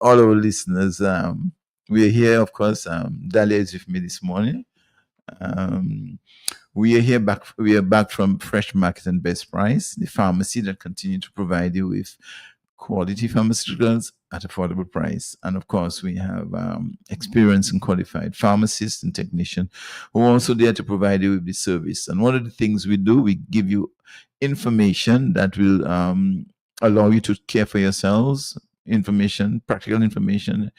all our listeners. We are here, of course. Dalia is with me this morning. Um, we are here back. We are back from Fresh Market and Best Price, the pharmacy that continue to provide you with quality pharmaceuticals at affordable price. And of course, we have experienced and qualified pharmacists and technicians who are also there to provide you with the service. And one of the things we do, we give you information that will allow you to care for yourselves. Information, practical information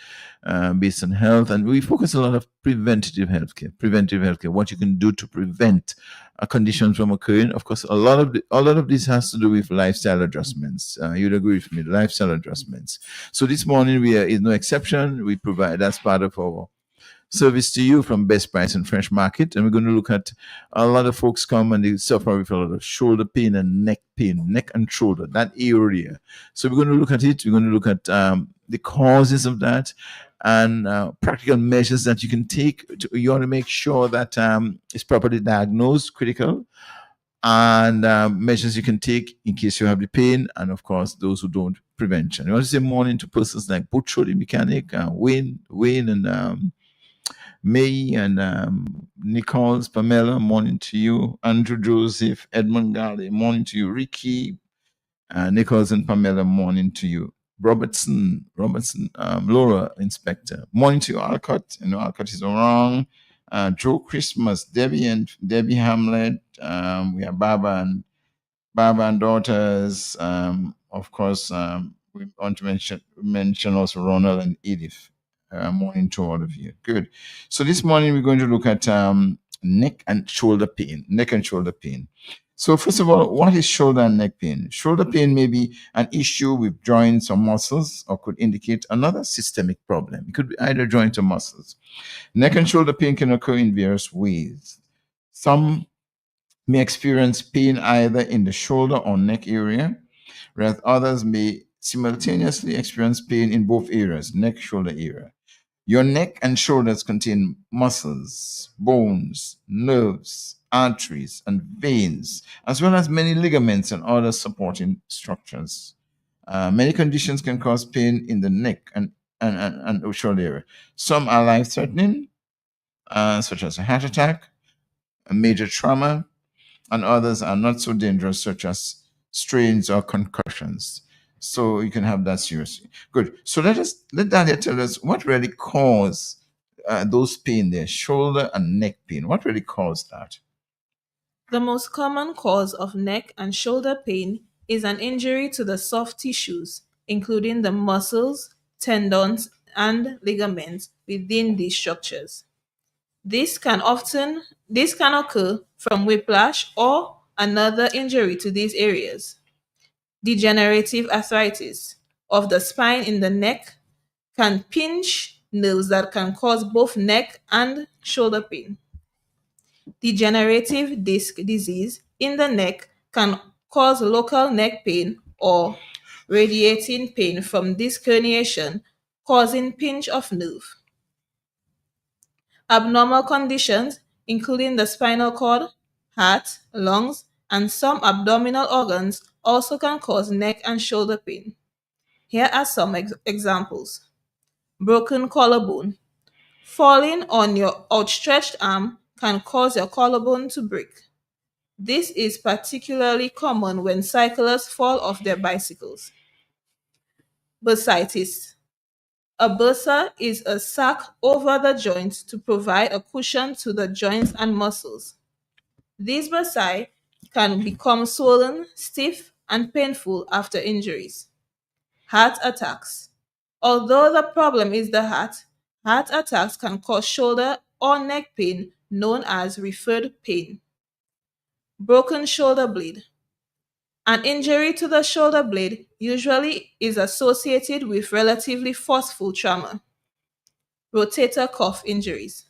based on health, and we focus a lot of preventative healthcare. Preventive healthcare, what you can do to prevent a condition from occurring. Of course, a lot of this has to do with lifestyle adjustments. You'd agree with me, lifestyle adjustments. So this morning we are is no exception. We provide that's part of our service to you from Best Price and Fresh Market. And we're going to look at a lot of folks come and they suffer with a lot of shoulder pain and neck pain, neck and shoulder, that area. So we're going to look at it. We're going to look at the causes of that and practical measures that you can take. You want to make sure that it's properly diagnosed, critical, and measures you can take in case you have the pain, and of course those who don't, prevention. You want to say morning to persons like Butcho the mechanic, Wayne, and May, and Nichols, Pamela, morning to you. Andrew Joseph, Edmund Galley, morning to you. Ricky, Nichols and Pamela, morning to you. Robertson, Laura, Inspector, morning to you. Alcott, Alcott is wrong. Joe Christmas, Debbie Hamlet. We have Baba and daughters. Of course, we want to mention also Ronald and Edith. Morning to all of you. Good. So this morning we're going to look at neck and shoulder pain. Neck and shoulder pain. So first of all, what is shoulder and neck pain? Shoulder pain may be an issue with joints or muscles, or could indicate another systemic problem. It could be either joint or muscles. Neck and shoulder pain can occur in various ways. Some may experience pain either in the shoulder or neck area, whereas others may simultaneously experience pain in both areas, neck, shoulder area. Your neck and shoulders contain muscles, bones, nerves, arteries, and veins, as well as many ligaments and other supporting structures. Many conditions can cause pain in the neck and shoulder area. Some are life-threatening, such as a heart attack, a major trauma, and others are not so dangerous, such as strains or concussions. So you can have that seriously. Good. So let Dahlia tell us what really caused those pain there, shoulder and neck pain. What really caused that? The most common cause of neck and shoulder pain is an injury to the soft tissues, including the muscles, tendons, and ligaments within these structures. This can occur from whiplash or another injury to these areas. Degenerative arthritis of the spine in the neck can pinch nerves that can cause both neck and shoulder pain. Degenerative disc disease in the neck can cause local neck pain or radiating pain from disc herniation, causing pinch of nerve. Abnormal conditions, including the spinal cord, heart, lungs, and some abdominal organs, also can cause neck and shoulder pain. Here are some examples. Broken collarbone. Falling on your outstretched arm can cause your collarbone to break. This is particularly common when cyclists fall off their bicycles. Bursitis. A bursa is a sac over the joint to provide a cushion to the joints and muscles. These bursae can become swollen, stiff, and painful after injuries. Heart attacks. Although the problem is the heart attacks can cause shoulder or neck pain known as referred pain. Broken shoulder blade. An injury to the shoulder blade usually is associated with relatively forceful trauma. Rotator cuff injuries.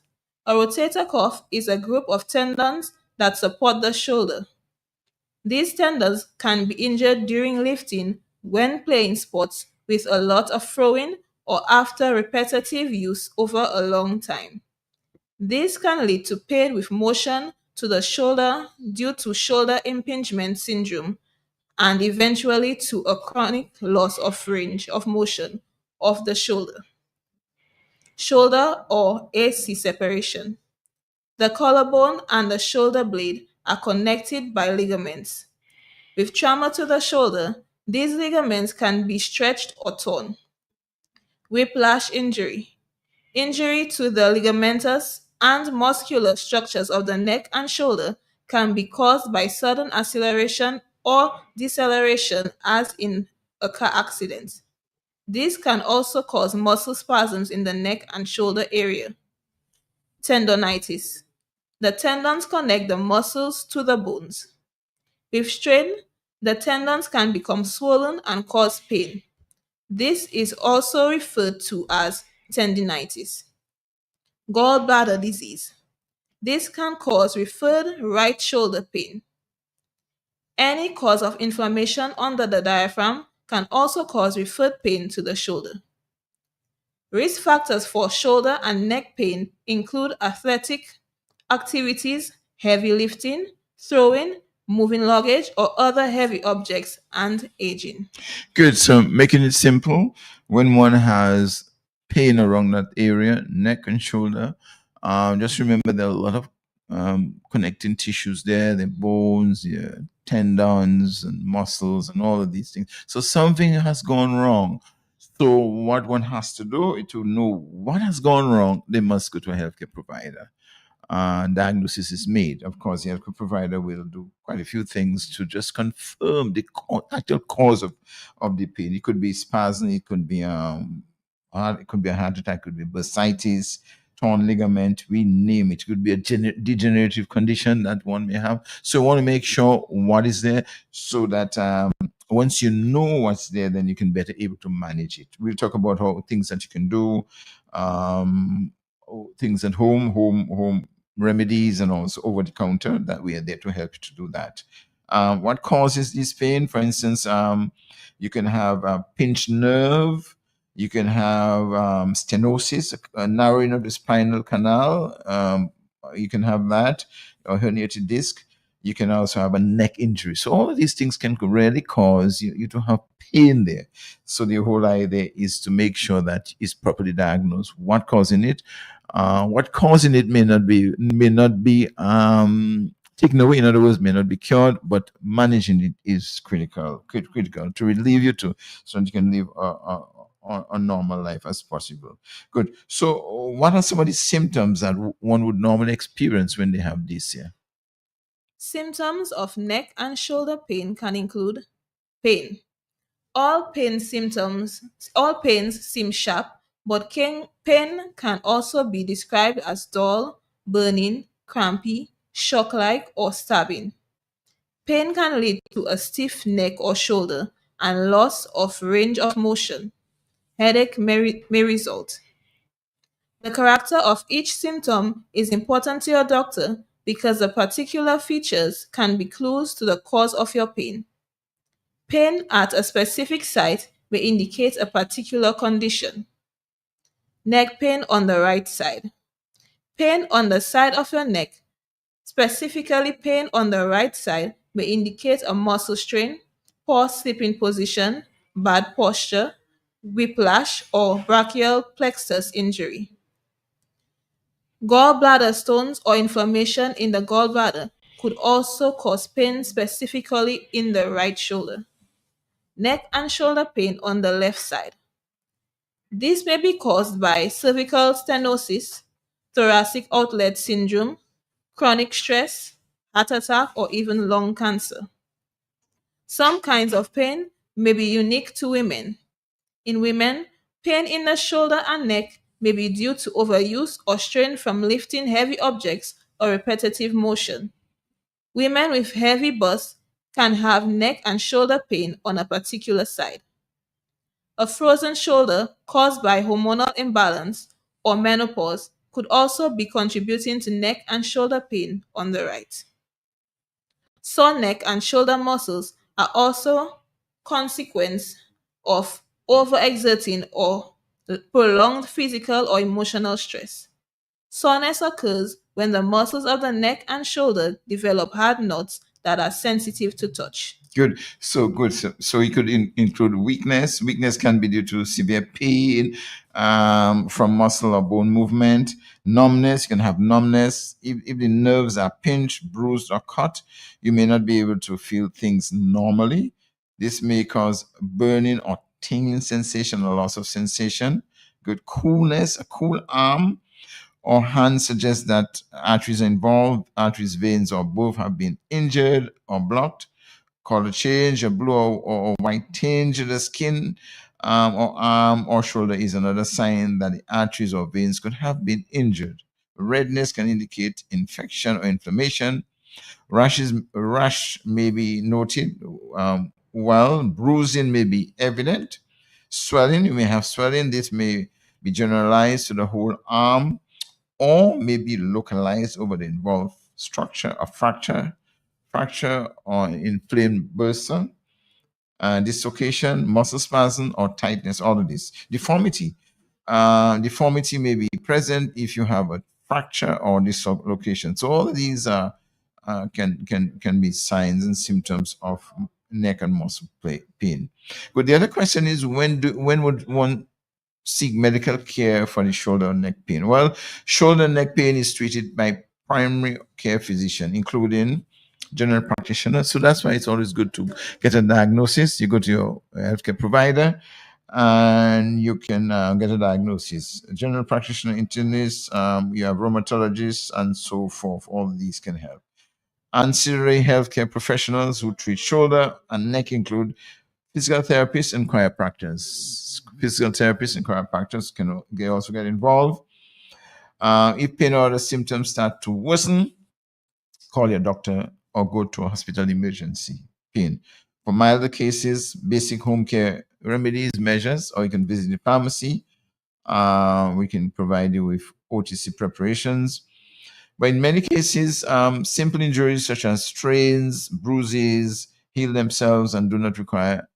A rotator cuff is a group of tendons that support the shoulder. These tendons can be injured during lifting, when playing sports with a lot of throwing, or after repetitive use over a long time. This can lead to pain with motion to the shoulder due to shoulder impingement syndrome, and eventually to a chronic loss of range of motion of the shoulder. Shoulder or AC separation. The collarbone and the shoulder blade are connected by ligaments. With trauma to the shoulder, these ligaments can be stretched or torn. Whiplash injury. Injury to the ligamentous and muscular structures of the neck and shoulder can be caused by sudden acceleration or deceleration, as in a car accident. This can also cause muscle spasms in the neck and shoulder area. Tendonitis. The tendons connect the muscles to the bones. With strain, the tendons can become swollen and cause pain. This is also referred to as tendinitis. Gallbladder disease. This can cause referred right shoulder pain. Any cause of inflammation under the diaphragm can also cause referred pain to the shoulder. Risk factors for shoulder and neck pain include athletic activities, heavy lifting, throwing, moving luggage, or other heavy objects, and aging. Good. So making it simple, when one has pain around that area, neck and shoulder, just remember there are a lot of connecting tissues there, the bones, the tendons and muscles and all of these things. So something has gone wrong. So what one has to do to know what has gone wrong, they must go to a healthcare provider. Diagnosis is made. Of course, the healthcare provider will do quite a few things to just confirm the actual cause of the pain. It could be spasm, it could be it could be a heart attack, it could be bursitis, torn ligament, we name it. It could be a degenerative condition that one may have. So we want to make sure what is there so that once you know what's there, then you can better able to manage it. We'll talk about how things that you can do, things at home remedies, and also over the counter that we are there to help you to do that. What causes this pain? For instance, you can have a pinched nerve. You can have stenosis, a narrowing of the spinal canal. You can have that, or herniated disc. You can also have a neck injury. So all of these things can really cause you to have pain there. So the whole idea is to make sure that it's properly diagnosed. What causing it? What causing it may not be taken away. In other words, may not be cured, but managing it is critical to relieve you to so that you can live a normal life as possible. Good. So, what are some of the symptoms that one would normally experience when they have this here? Symptoms of neck and shoulder pain can include pain. All pains seem sharp, but pain can also be described as dull, burning, crampy, shock-like, or stabbing. Pain can lead to a stiff neck or shoulder and loss of range of motion. Headache may result. The character of each symptom is important to your doctor because the particular features can be clues to the cause of your pain. Pain at a specific site may indicate a particular condition. Neck pain on the right side. Pain on the side of your neck, specifically pain on the right side, may indicate a muscle strain, poor sleeping position, bad posture, whiplash, or brachial plexus injury. Gallbladder stones or inflammation in the gallbladder could also cause pain, specifically in the right shoulder. Neck and shoulder pain on the left side. This may be caused by cervical stenosis, thoracic outlet syndrome, chronic stress, heart attack, or even lung cancer. Some kinds of pain may be unique to women. In women, pain in the shoulder and neck may be due to overuse or strain from lifting heavy objects or repetitive motion. Women with heavy busts can have neck and shoulder pain on a particular side. A frozen shoulder caused by hormonal imbalance or menopause could also be contributing to neck and shoulder pain on the right. Sore neck and shoulder muscles are also consequence of overexerting or prolonged physical or emotional stress. Soreness occurs when the muscles of the neck and shoulder develop hard knots that are sensitive to touch. Good. So good. So it could include weakness. Weakness can be due to severe pain from muscle or bone movement. Numbness. You can have numbness. If the nerves are pinched, bruised, or cut, you may not be able to feel things normally. This may cause burning or tingling sensation or loss of sensation. Good. Coolness. A cool arm or hand suggests that arteries are involved. Arteries, veins, or both have been injured or blocked. Color change, a blue or white tinge of the skin or arm or shoulder is another sign that the arteries or veins could have been injured. Redness can indicate infection or inflammation. Rash may be noted. While bruising may be evident. Swelling, you may have swelling. This may be generalized to the whole arm or may be localized over the involved structure, a fracture or inflamed bursa, dislocation, muscle spasm, or tightness, all of this. Deformity. Deformity may be present if you have a fracture or dislocation. So all of these can be signs and symptoms of neck and muscle pain. But the other question is when would one seek medical care for the shoulder and neck pain? Well, shoulder and neck pain is treated by primary care physician, including general practitioner. So that's why it's always good to get a diagnosis. You go to your healthcare provider and you can get a diagnosis. A general practitioner, internist, you have rheumatologists, and so forth. All of these can help. Ancillary healthcare professionals who treat shoulder and neck include physical therapists and chiropractors. Physical therapists and chiropractors can also get involved. If pain or other symptoms start to worsen, call your doctor or go to a hospital emergency pain. For milder cases, basic home care remedies, measures, or you can visit the pharmacy. We can provide you with OTC preparations. But in many cases, simple injuries such as strains, bruises, heal themselves and do not require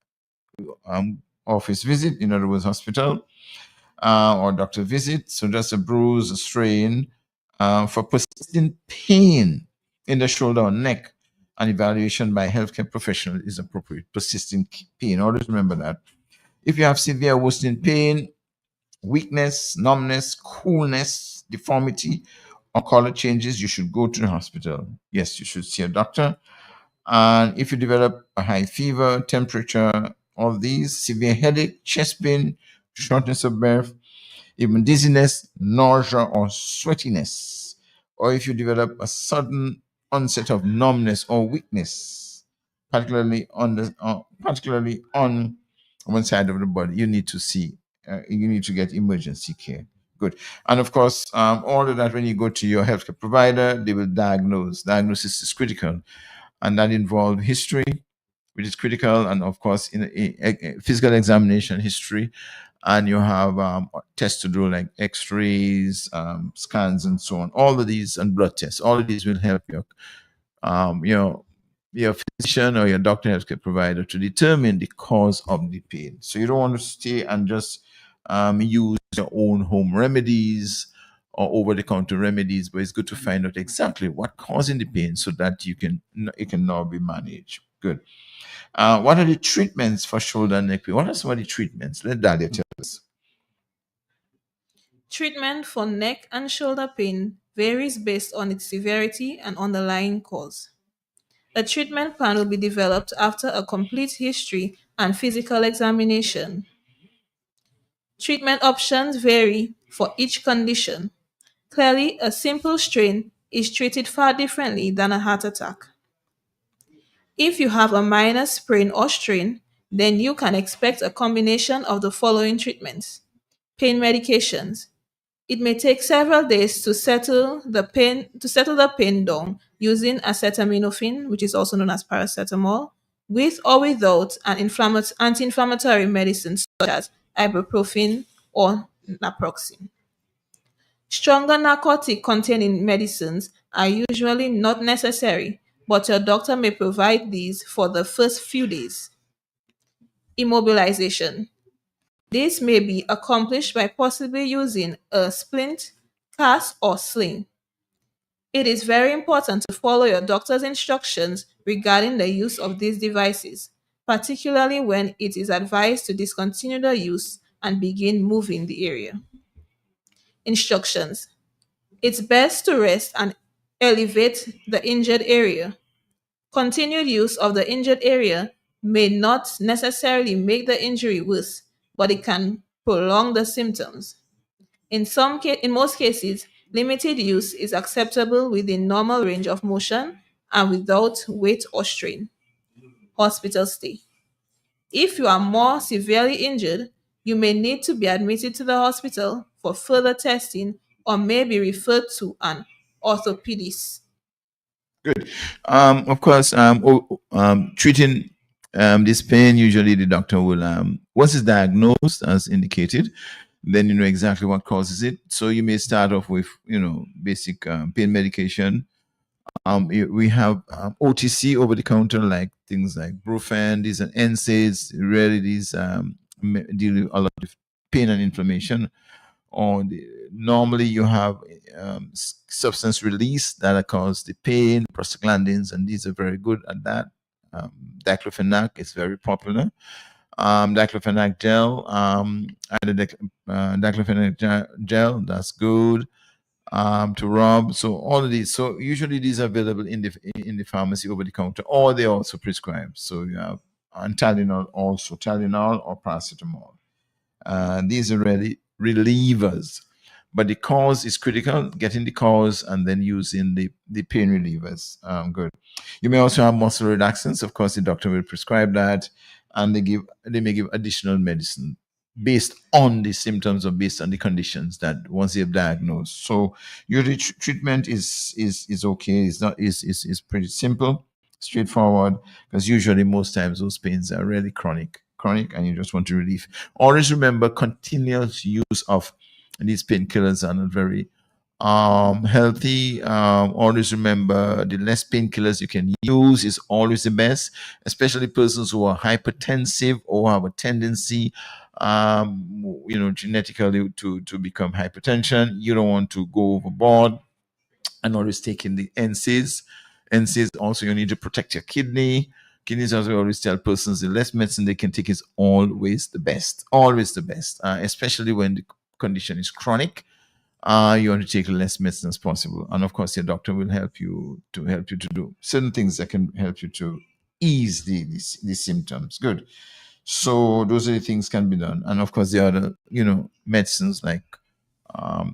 office visit, in other words, hospital or doctor visit. So just a bruise, a strain. For persistent pain in the shoulder or neck, an evaluation by a healthcare professional is appropriate. Persistent pain, always remember that. If you have severe worsening pain, weakness, numbness, coolness, deformity, or color changes, you should go to the hospital. Yes, you should see a doctor. And if you develop a high fever, temperature, all these, severe headache, chest pain, shortness of breath, even dizziness, nausea, or sweatiness, or if you develop a sudden onset of numbness or weakness, particularly on one side of the body, you need to see, you need to get emergency care. Good. And of course, all of that, when you go to your healthcare provider, they will diagnose. Diagnosis is critical, and that involves history, which is critical, and of course, in a physical examination history, and you have tests to do like X-rays, scans, and so on. All of these and blood tests. All of these will help your physician or your doctor, healthcare provider, to determine the cause of the pain. So you don't want to stay and just use your own home remedies or over-the-counter remedies, but it's good to find out exactly what causing the pain so that it can now be managed. Good. What are the treatments for shoulder and neck pain? What are some of the treatments? Let Dahlia tell us. Treatment for neck and shoulder pain varies based on its severity and underlying cause. A treatment plan will be developed after a complete history and physical examination. Treatment options vary for each condition. Clearly, a simple strain is treated far differently than a heart attack. If you have a minor sprain or strain, then you can expect a combination of the following treatments. Pain medications. It may take several days to settle the pain down using acetaminophen, which is also known as paracetamol, with or without an anti-inflammatory medicine such as ibuprofen or naproxen. Stronger narcotic containing medicines are usually not necessary, but your doctor may provide these for the first few days. Immobilization. This may be accomplished by possibly using a splint, cast, or sling. It is very important to follow your doctor's instructions regarding the use of these devices, particularly when it is advised to discontinue the use and begin moving the area. Instructions: it's best to rest and elevate the injured area. Continued use of the injured area may not necessarily make the injury worse, but it can prolong the symptoms. In most cases, limited use is acceptable within normal range of motion and without weight or strain. Hospital stay. If you are more severely injured, you may need to be admitted to the hospital for further testing or may be referred to an orthopedist. Good. Of course, treating this pain, usually the doctor will, once it's diagnosed as indicated, then you know exactly what causes it. So you may start off with, basic pain medication. We have OTC, over the counter, like things like Brufen, these are NSAIDs, really these deal with a lot of pain and inflammation. Normally you have substance release that cause the pain, prostaglandins, and these are very good at that. Diclofenac is very popular. Diclofenac gel, either diclofenac gel, that's good to rub. So all of these. So usually these are available in the pharmacy over the counter, or they also prescribe. So you have and Tylenol, also Tylenol or paracetamol. These are really relievers, but the cause is critical. Getting the cause and then using the pain relievers. Good. You may also have muscle relaxants. Of course, the doctor will prescribe that, and they may give additional medicine based on the symptoms or based on the conditions that once they've diagnosed. So usually treatment is okay. It's not is pretty simple, straightforward, because usually most times those pains are really chronic, and you just want to relieve. Always remember, continuous use of these painkillers are not very healthy. Always remember, the less painkillers you can use is always the best, especially persons who are hypertensive or have a tendency genetically to become hypertension. You don't want to go overboard and always taking the NSAIDs. NSAIDs also, you need to protect your kidney. Kidneys, as we always tell persons, the less medicine they can take is always the best. Always the best, especially when the condition is chronic. You want to take less medicine as possible, and of course, your doctor will help you to do certain things that can help you to ease the symptoms. Good. So those are the things can be done, and of course, the other medicines like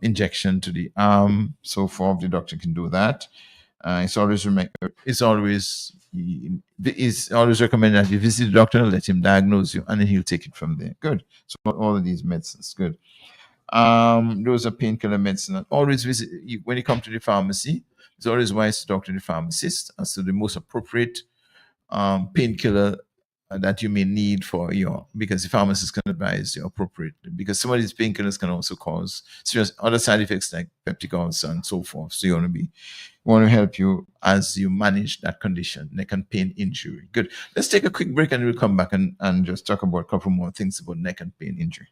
injection to the arm, so forth. The doctor can do that. It's always recommended that you visit the doctor, let him diagnose you, and then he'll take it from there. Good. So all of these medicines, good. Those are painkiller medicine. Always visit when you come to the pharmacy. It's always wise to talk to the pharmacist as to the most appropriate painkiller that you may need for because the pharmacist can advise you appropriately, because some of these painkillers can also cause serious other side effects like peptic ulcer and so forth. So you want to help you as you manage that condition, neck and pain injury. Good. Let's take a quick break and we'll come back and just talk about a couple more things about neck and pain injury.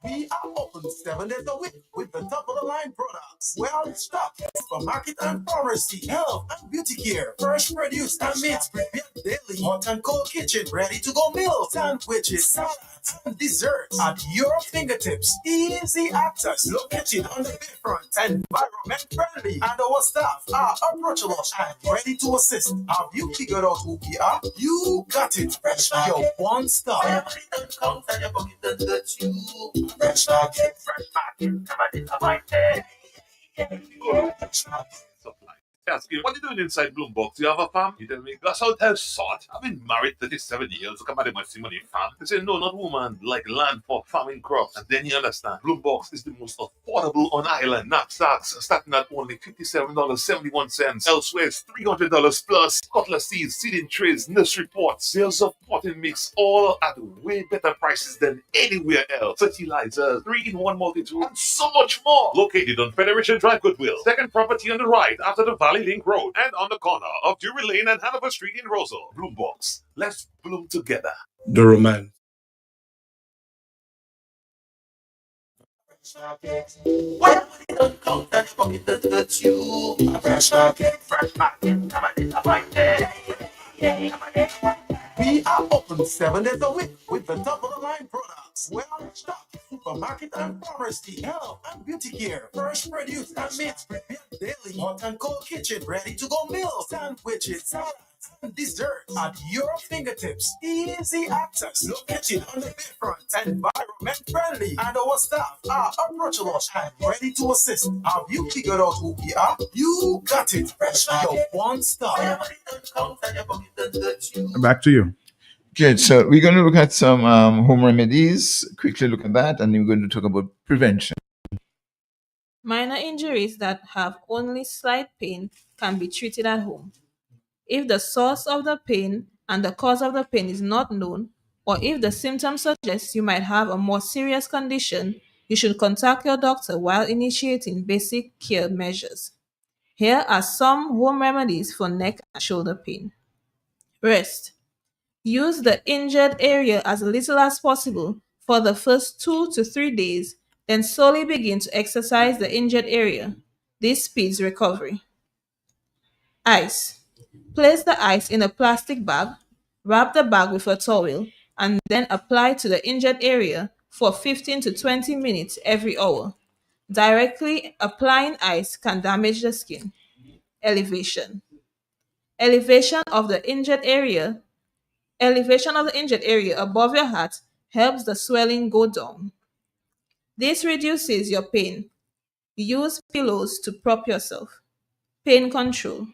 We are open 7 days a week with the top of the line products. Well stocked supermarket and pharmacy, health and beauty care, fresh produce and meats prepared daily, hot and cold kitchen, ready to go meals, sandwiches, salads, and desserts at your fingertips. Easy access, located on the bayfront, environment friendly, and our staff are approachable and ready to assist. Have you figured out who we are? You got it. Fresh your one stop. Fresh market, Asking, what are you doing inside Bloombox? You have a farm? You tell me, that's how tell sort. I've been married 37 years. Look at my money farm. They say, no, not woman, like land for farming crops. And then you understand, Bloombox is the most affordable on island. Knapsacks starting at only $57.71. Elsewhere, it's $300 plus. Cutlass seeds, seeding trays, nursery pots, sales of potting mix, all at way better prices than anywhere else. Fertilizers, 3-in-1 multi-tool, and so much more. Located on Federation Drive, Goodwill. Second property on the right after the Valley Link Road and on the corner of Drury Lane and Hanover Street in Rosal. Bloombox. Let's bloom together. The romance. Why money don't count and your pocket don't hurt you? A fresh market, come on, it's a fine day. We are open 7 days a week with the top of the line products. Well stocked supermarket and pharmacy, health and beauty care, fresh produce and meats prepared daily, hot and cold kitchen, ready to go meals, sandwiches, salads, and desserts at your fingertips. Easy access, located on the bayfront, environment friendly, and our staff are approachable and ready to assist. Have you figured out who we are? You got it. Fresh your one stop. Back to you. Good. So we're going to look at some home remedies. Quickly look at that, and then we're going to talk about prevention. Minor injuries that have only slight pain can be treated at home. If the source of the pain and the cause of the pain is not known, or if the symptoms suggest you might have a more serious condition, you should contact your doctor while initiating basic care measures. Here are some home remedies for neck and shoulder pain. Rest. Use the injured area as little as possible for the first 2 to 3 days, then slowly begin to exercise the injured area. This speeds recovery. Ice. Place the ice in a plastic bag, wrap the bag with a towel, and then apply to the injured area for 15 to 20 minutes every hour. Directly applying ice can damage the skin. Elevation. Elevation of the injured area. Elevation of the injured area above your heart helps the swelling go down. This reduces your pain. Use pillows to prop yourself. Pain control.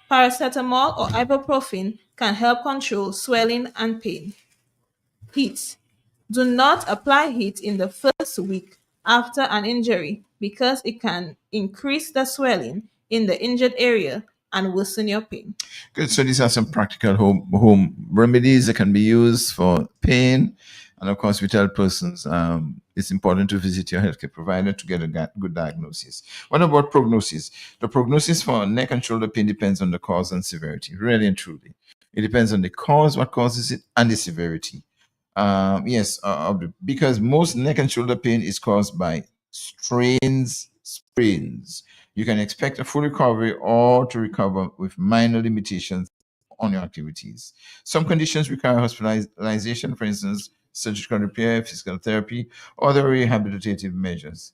Paracetamol or ibuprofen can help control swelling and pain. Heat. Do not apply heat in the first week after an injury because it can increase the swelling in the injured area and worsen your pain. Good. So these are some practical home remedies that can be used for pain. And of course, we tell persons it's important to visit your healthcare provider to get a good diagnosis. What about prognosis? The prognosis for neck and shoulder pain depends on the cause and severity, really and truly. It depends on the cause, what causes it, and the severity. Because most neck and shoulder pain is caused by sprains. You can expect a full recovery or to recover with minor limitations on your activities. Some conditions require hospitalization, for instance, surgical repair, physical therapy, or other rehabilitative measures.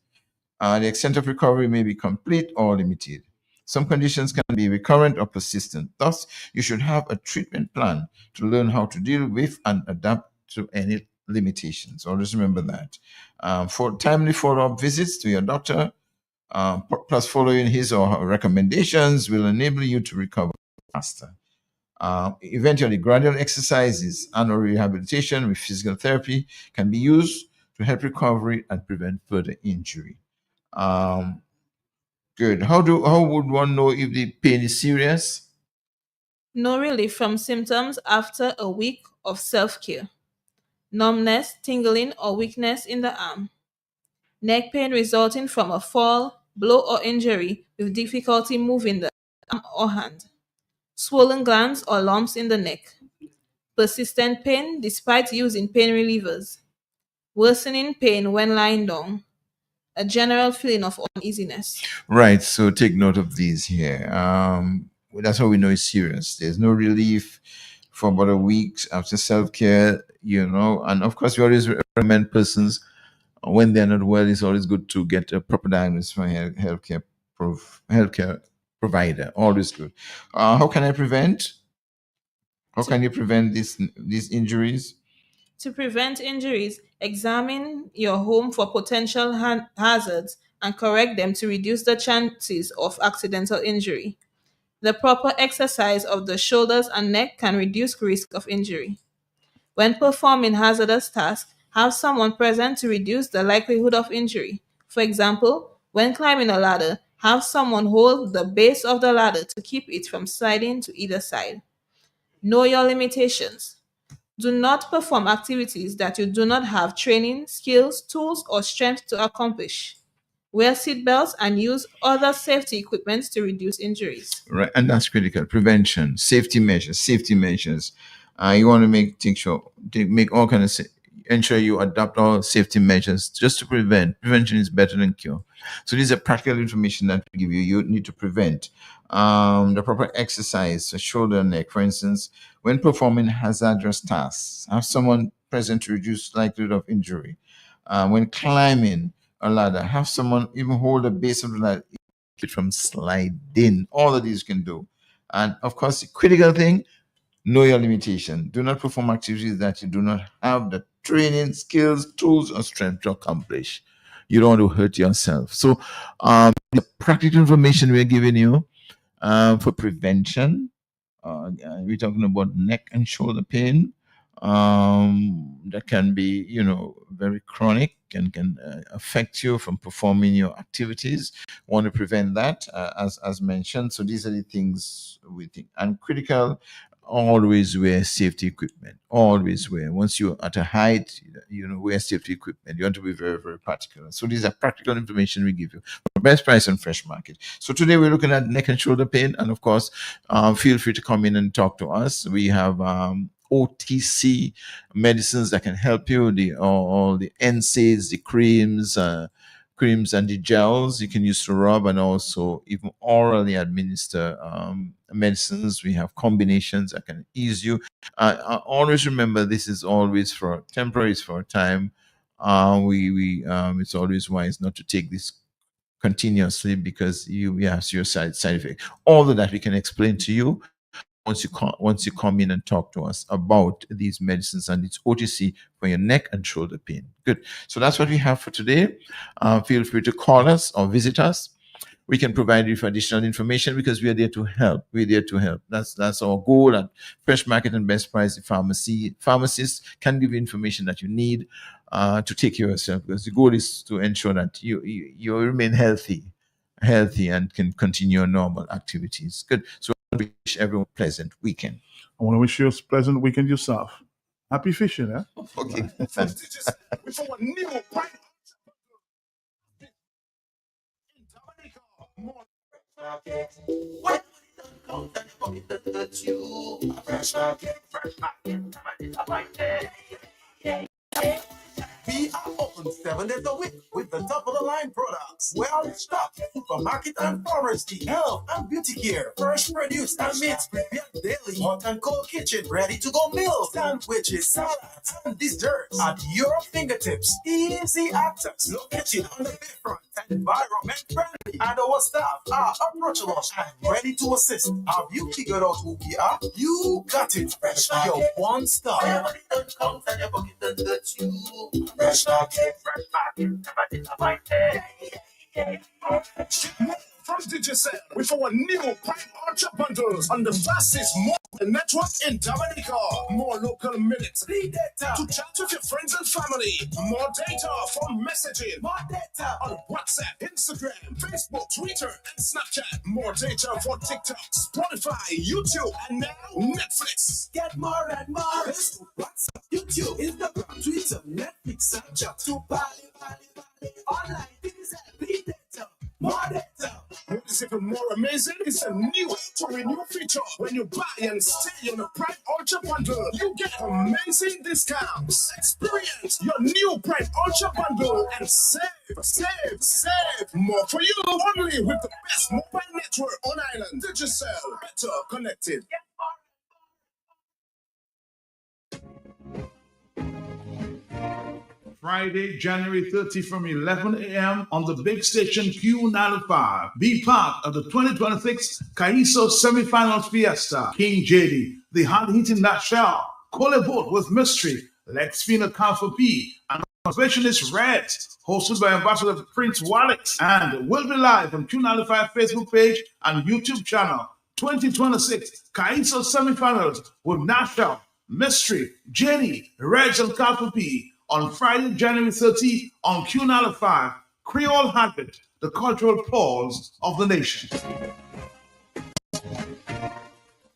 The extent of recovery may be complete or limited. Some conditions can be recurrent or persistent. Thus, you should have a treatment plan to learn how to deal with and adapt to any limitations. Always remember that. For timely follow-up visits to your doctor, plus following his or her recommendations will enable you to recover faster. Eventually, gradual exercises and or rehabilitation with physical therapy can be used to help recovery and prevent further injury. Good. How would one know if the pain is serious? No relief from symptoms after a week of self care. Numbness, tingling, or weakness in the arm. Neck pain resulting from a fall, blow, or injury with difficulty moving the arm or hand. Swollen glands or lumps in the neck. Persistent pain despite using pain relievers. Worsening pain when lying down. A general feeling of uneasiness. Right. So take note of these here. That's how we know it's serious. There's no relief for about a week after self-care, and of course we always recommend persons when they're not well, it's always good to get a proper diagnosis from a healthcare provider. Always good. How can I prevent? How can you prevent these injuries? To prevent injuries, examine your home for potential hazards and correct them to reduce the chances of accidental injury. The proper exercise of the shoulders and neck can reduce risk of injury. When performing hazardous tasks, have someone present to reduce the likelihood of injury. For example, when climbing a ladder, have someone hold the base of the ladder to keep it from sliding to either side. Know your limitations. Do not perform activities that you do not have training, skills, tools, or strength to accomplish. Wear seatbelts and use other safety equipment to reduce injuries. Right, and that's critical. Prevention, safety measures. You want to make all kind of ensure you adopt all safety measures just to prevent. Prevention is better than cure. So these are practical information that we give you. You need to prevent the proper exercise for shoulder and neck. For instance, when performing hazardous tasks, have someone present to reduce likelihood of injury. When climbing a ladder, have someone even hold the base of the ladder to keep it from sliding. All of these can do. And of course, the critical thing, know your limitation. Do not perform activities that you do not have the training, skills, tools, or strength to accomplish. You don't want to hurt yourself. So, the practical information we're giving you for prevention. We're talking about neck and shoulder pain. That can be, very chronic and can affect you from performing your activities. Want to prevent that, as mentioned. So these are the things we think. And critical, always wear safety equipment. Always wear. Once you're at a height, wear safety equipment. You want to be very, very particular. So these are practical information we give you. Best price on Fresh Market. So today we're looking at neck and shoulder pain, and of course, feel free to come in and talk to us. We have OTC medicines that can help you. All the NSAIDs, the creams and the gels you can use to rub, and also even orally administer medicines. We have combinations that can ease you. Always remember, this is always for temporary, it's for a time. We It's always wise not to take this continuously because you have your side effect. All of that we can explain to you once you come in and talk to us about these medicines and its OTC for your neck and shoulder pain. Good. So that's what we have for today. Feel free to call us or visit us. We can provide you with additional information because we are there to help. We're there to help. That's our goal at Fresh Market and Best Price. The pharmacists can give you information that you need to take care of yourself, because the goal is to ensure that you remain healthy and can continue your normal activities. Good. So I wish everyone a pleasant weekend. I want to wish you a pleasant weekend yourself. Happy fishing, eh? Okay. We are open 7 days a week with the top of the line products. Well stocked supermarket and pharmacy, health and beauty care, fresh produce and meats prepared daily, hot and cold kitchen, ready to go meals, sandwiches, salads, and desserts at your fingertips. Easy access, located on the bayfront, environment friendly, and our staff are approachable and ready to assist. Have you figured out who we are? You got it, Fresh Market. Your one stop. Fresh Market, Fresh Market, from Digicel with our new Prime Archer bundles on the fastest mobile network in Dominica. More local minutes, free data to chat with your friends and family. More data for messaging. More data on WhatsApp, Instagram, Facebook, Twitter, and Snapchat. More data for TikTok, Spotify, YouTube, and now Netflix. Get more and more. Facebook, WhatsApp, YouTube, Instagram, Twitter, Netflix, Snapchat. To Bali, online, Digicel, free data. More data. What is even more amazing is a new to renew feature. When you buy and stay on the Prime Ultra bundle, you get amazing discounts. Experience your new Prime Ultra bundle and save more for you. Only with the best mobile network on island. Digicel, better connected. Friday, January 30th from 11 a.m. on the big station Q95. Be part of the 2026 Caiso Semifinals Fiesta. King JD, the hard-hitting Nashelle, Cole Boat with Mystery, Lex Fina Alpha P, and Conservationist Red, hosted by Ambassador Prince Wallet, and will be live on Q95 Facebook page and YouTube channel. 2026 Caiso Semifinals with Nashelle, Mystery, JD, Reg, and Alpha P. On Friday, January 30th on Q95, Creole Habit, the cultural pulse of the nation.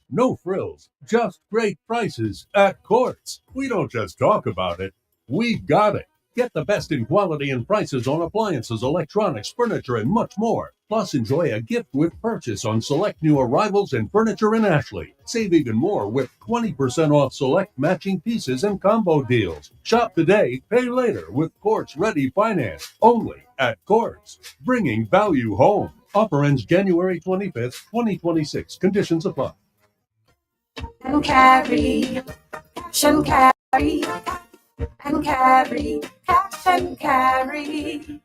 No frills, just great prices at Courts. We don't just talk about it, we got it. Get the best in quality and prices on appliances, electronics, furniture, and much more. Plus, enjoy a gift with purchase on select new arrivals and furniture in Ashley. Save even more with 20% off select matching pieces and combo deals. Shop today, pay later with Quartz Ready Finance. Only at Quartz. Bringing value home. Offer ends January 25th, 2026. Conditions apply. And carry, cash and carry, and carry, cash and carry.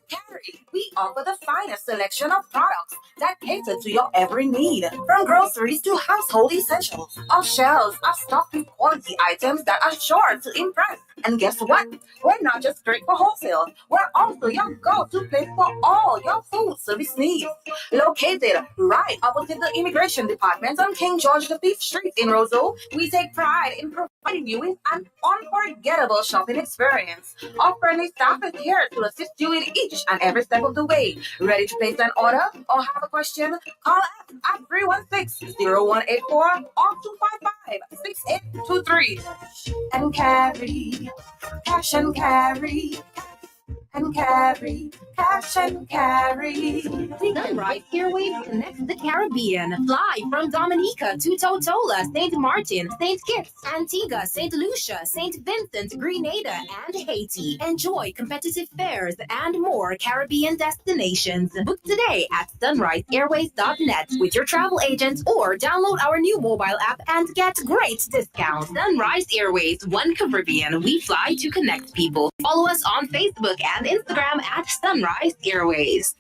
Carry. We offer the finest selection of products that cater to your every need, from groceries to household essentials. Our shelves are stocked with quality items that are sure to impress. And guess what? We're not just great for wholesale. We're also your go-to place for all your food service needs. Located right opposite the Immigration Department on King George V Street in Roseville, we take pride in providing you with an unforgettable shopping experience. Our friendly staff is here to assist you in each and every step of the way. Ready to place an order or have a question? Call us at 316-0184 or 255-6823. And carry, cash and carry, and carry, cash and carry. Sunrise Airways connects the Caribbean. Fly from Dominica to Totola, St. Martin, St. Kitts, Antigua, St. Lucia, St. Vincent, Grenada, and Haiti. Enjoy competitive fares and more Caribbean destinations. Book today at sunriseairways.net with your travel agent or download our new mobile app and get great discounts. Sunrise Airways, One Caribbean. We fly to connect people. Follow us on Facebook and Instagram at Sunrise Airways.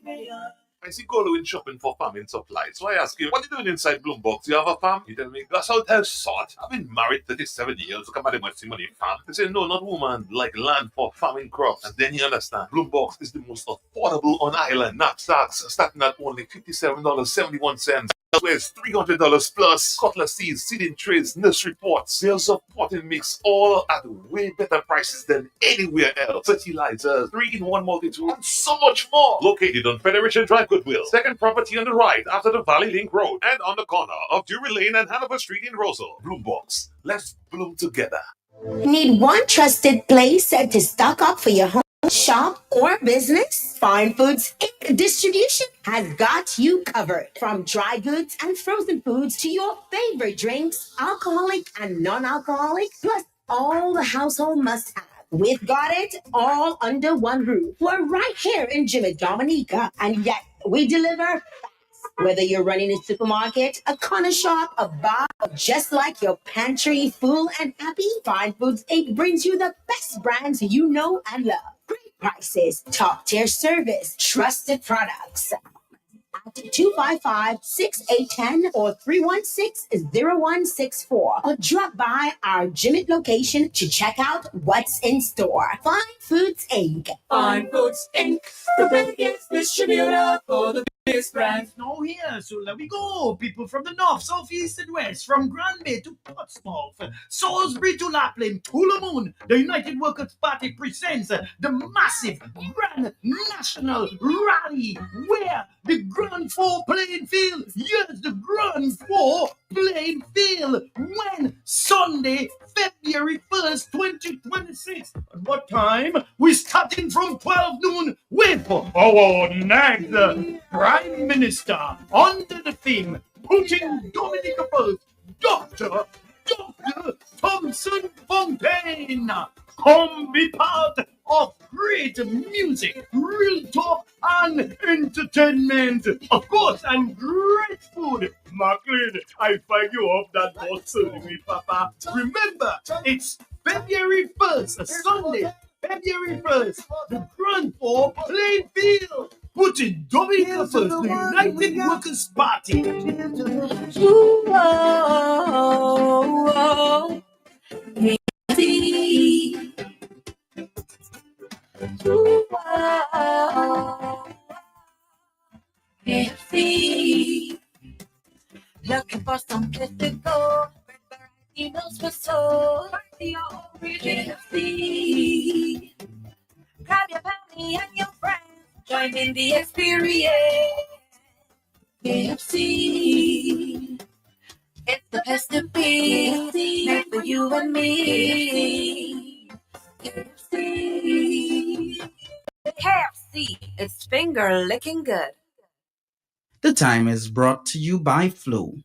I see Golo in shopping for farming supplies. So I ask him, what are you doing inside Bloombox? You have a farm? He tell me, that's how it has sort. I've been married 37 years. Come at my money farm. They say, no, not woman, like land for farming crops. And then you understand, Bloombox is the most affordable on island. Knapsacks starting at only $57.71. Where's $300 plus cutlass seeds, seeding trays, nursery pots, sales of potting mix, all at way better prices than anywhere else. Fertilizers, 3-in-1 multi-tool, and so much more. Located on Federation Drive, Goodwill. Second property on the right after the Valley Link Road and on the corner of Drury Lane and Hanover Street in Roseville. Bloombox. Let's bloom together. Need one trusted place to stock up for your home, shop, or business? Fine Foods Inc. Distribution has got you covered. From dry goods and frozen foods to your favorite drinks, alcoholic and non-alcoholic, plus all the household must-have. We've got it all under one roof. We're right here in Jimmy Dominica, and yet we deliver. Whether you're running a supermarket, a corner shop, a bar, or just like your pantry full and happy, Fine Foods Inc. brings you the best brands you know and love. Great prices, top-tier service, trusted products. At 255-6810 or 316-0164. Or drop by our Jimmy location to check out what's in store. Fine Foods Inc. Fine Foods Inc. The biggest distributor for the biggest brands. Now here, so there we go. People from the north, south, east, and west, from Grand Bay to Portsmouth, Salisbury to Lapland, Tullamoon, the United Workers' Party presents the massive Grand National Rally, where the Grand Four playing field, yes, the Grand Four playing field, when Sunday, February 1st, 2026. At what time? We're starting from 12 noon with our next Prime Minister under the theme, putting Dominica first, Dr. Thompson Fontaine. Come be part of great music, real talk, and entertainment. Of course, and great food. Macklin, I find you off that bus certainly, Papa. Remember, it's February 1st, a Sunday, February 1st, the Grand Four playing field. Putting Dominica first, the United Workers' Party. Looking for some place to go. Variety meals for soul. The origin KFC. Grab your family and your friends. Join in the experience. KFC. It's the best to be. Made for you and me. KFC. are looking good. The time is brought to you by Flow.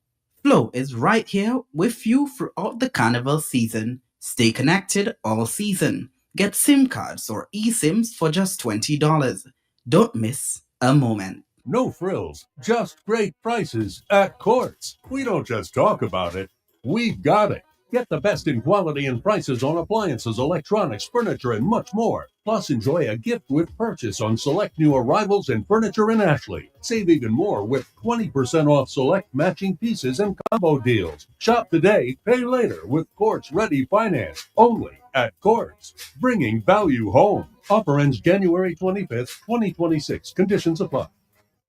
Flow is right here with you throughout the carnival season. Stay connected all season. Get SIM cards or eSIMs for just $20. Don't miss a moment. No frills, just great prices at Courts. We don't just talk about it, we got it. Get the best in quality and prices on appliances, electronics, furniture, and much more. Plus, enjoy a gift with purchase on select new arrivals and furniture in Ashley. Save even more with 20% off select matching pieces and combo deals. Shop today, pay later with Courts Ready Finance. Only at Courts. Bringing value home. Offer ends January 25th, 2026. Conditions apply.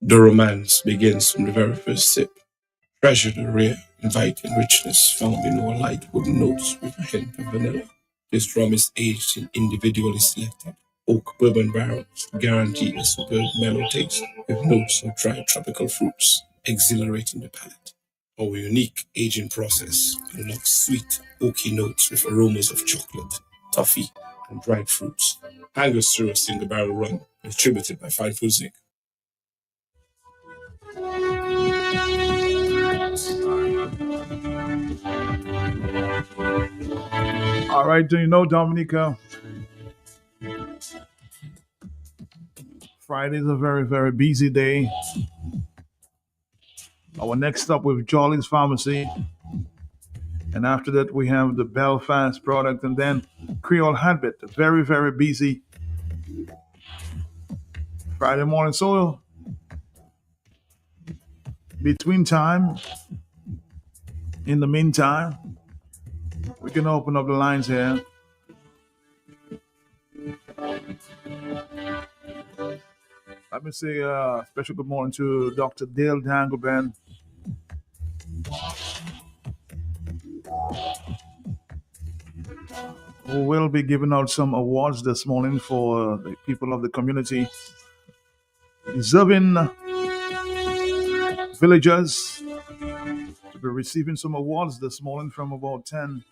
The romance begins from the very first sip. Treasure the rare, inviting richness found in our light wooden notes with a hint of vanilla. This rum is aged in individually selected oak bourbon barrels, guaranteeing a superb mellow taste with notes of dried tropical fruits, exhilarating the palate. Our unique aging process unlocks sweet, oaky notes with aromas of chocolate, toffee, and dried fruits. Angus through a single barrel run, distributed by Fine Foods Inc. All right, do you know, Dominica? Friday's a very, very busy day. Our next stop with Jolly's Pharmacy. And after that, we have the Belfast product and then Creole Habit. Very, very busy Friday morning. So, between time, in the meantime, we can open up the lines here. Let me say a special good morning to Dr. Dale Dangleben. Who will be giving out some awards this morning for the people of the community. Deserving villagers to be receiving some awards this morning from about 10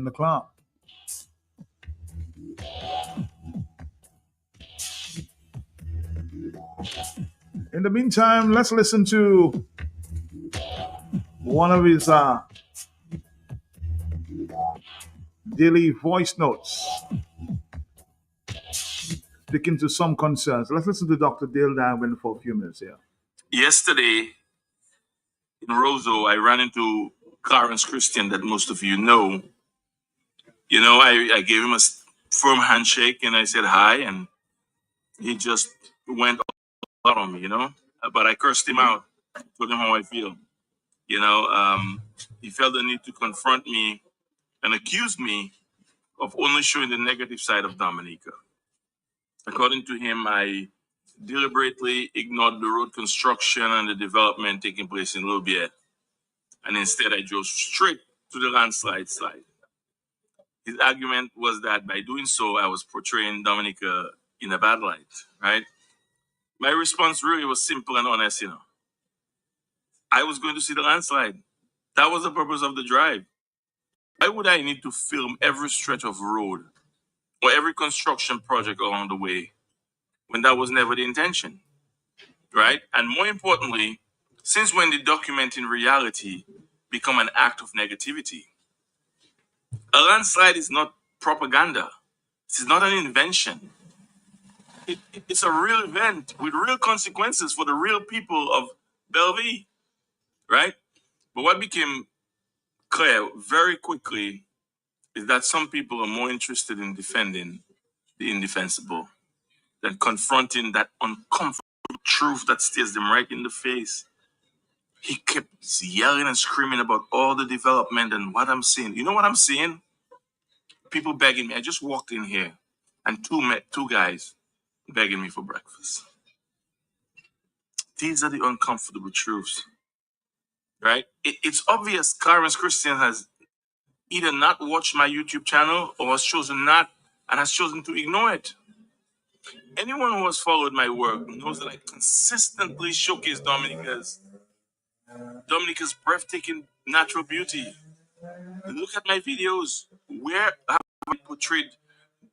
o'clock. In the meantime, let's listen to one of his daily voice notes, speaking to some concerns. Let's listen to Dr. Dale Darwin for a few minutes here. Yesterday in Roseau, I ran into Clarence Christian, that most of you know. You know, I gave him a firm handshake and I said hi, and he just went all out on me, you know. But I cursed him out, told him how I feel. You know, he felt the need to confront me and accuse me of only showing the negative side of Dominica. According to him, I deliberately ignored the road construction and the development taking place in Louvier, and instead I drove straight to the landslide slide. His argument was that by doing so, I was portraying Dominica in a bad light, right? My response really was simple and honest, you know. I was going to see the landslide. That was the purpose of the drive. Why would I need to film every stretch of road or every construction project along the way when that was never the intention, right? And more importantly, since when did documenting reality become an act of negativity? A landslide is not propaganda. This is not an invention. It's a real event with real consequences for the real people of Bellevue, right? But what became clear very quickly is that some people are more interested in defending the indefensible than confronting that uncomfortable truth that stares them right in the face. He kept yelling and screaming about all the development and what I'm seeing. You know what I'm seeing? People begging me. I just walked in here and two guys begging me for breakfast. These are the uncomfortable truths, right? It's obvious Clarence Christian has either not watched my YouTube channel or has chosen to ignore it. Anyone who has followed my work knows that I consistently showcase Dominica's breathtaking natural beauty. Look at my videos. Where have I portrayed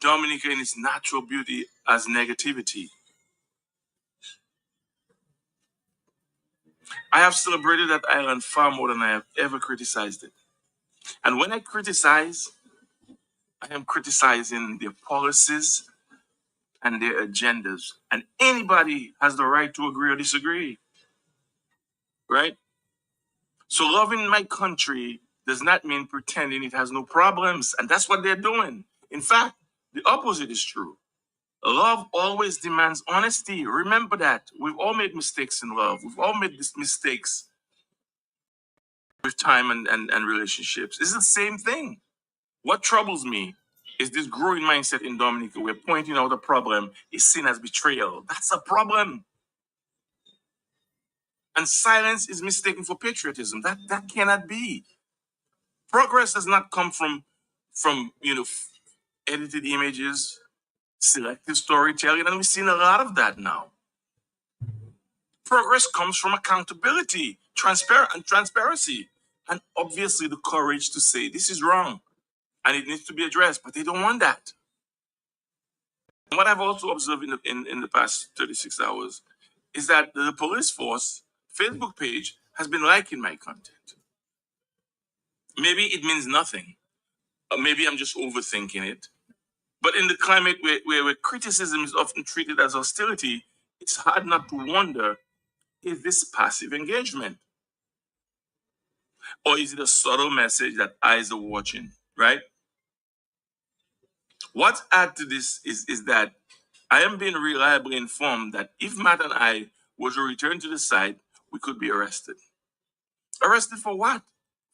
Dominica in its natural beauty as negativity. I have celebrated that island far more than I have ever criticized it. And when I criticize, I am criticizing their policies and their agendas. And anybody has the right to agree or disagree, right? So loving my country does not mean pretending it has no problems. And that's what they're doing. In fact, the opposite is true. Love always demands honesty. Remember that. We've all made mistakes in love. We've all made these mistakes with time and relationships. It's the same thing. What troubles me is this growing mindset in Dominica where pointing out a problem is seen as betrayal. That's a problem. And silence is mistaken for patriotism. That cannot be. Progress does not come from edited images, selective storytelling, and we've seen a lot of that now. Progress comes from accountability, transparency, and obviously the courage to say this is wrong and it needs to be addressed, but they don't want that. And what I've also observed in the past 36 hours is that the police force Facebook page has been liking my content. Maybe it means nothing, or maybe I'm just overthinking it. But in the climate where criticism is often treated as hostility, it's hard not to wonder, is this passive engagement? Or is it a subtle message that eyes are watching, right? What's add to this is that I am being reliably informed that if Matt and I were to return to the site, we could be arrested. Arrested for what?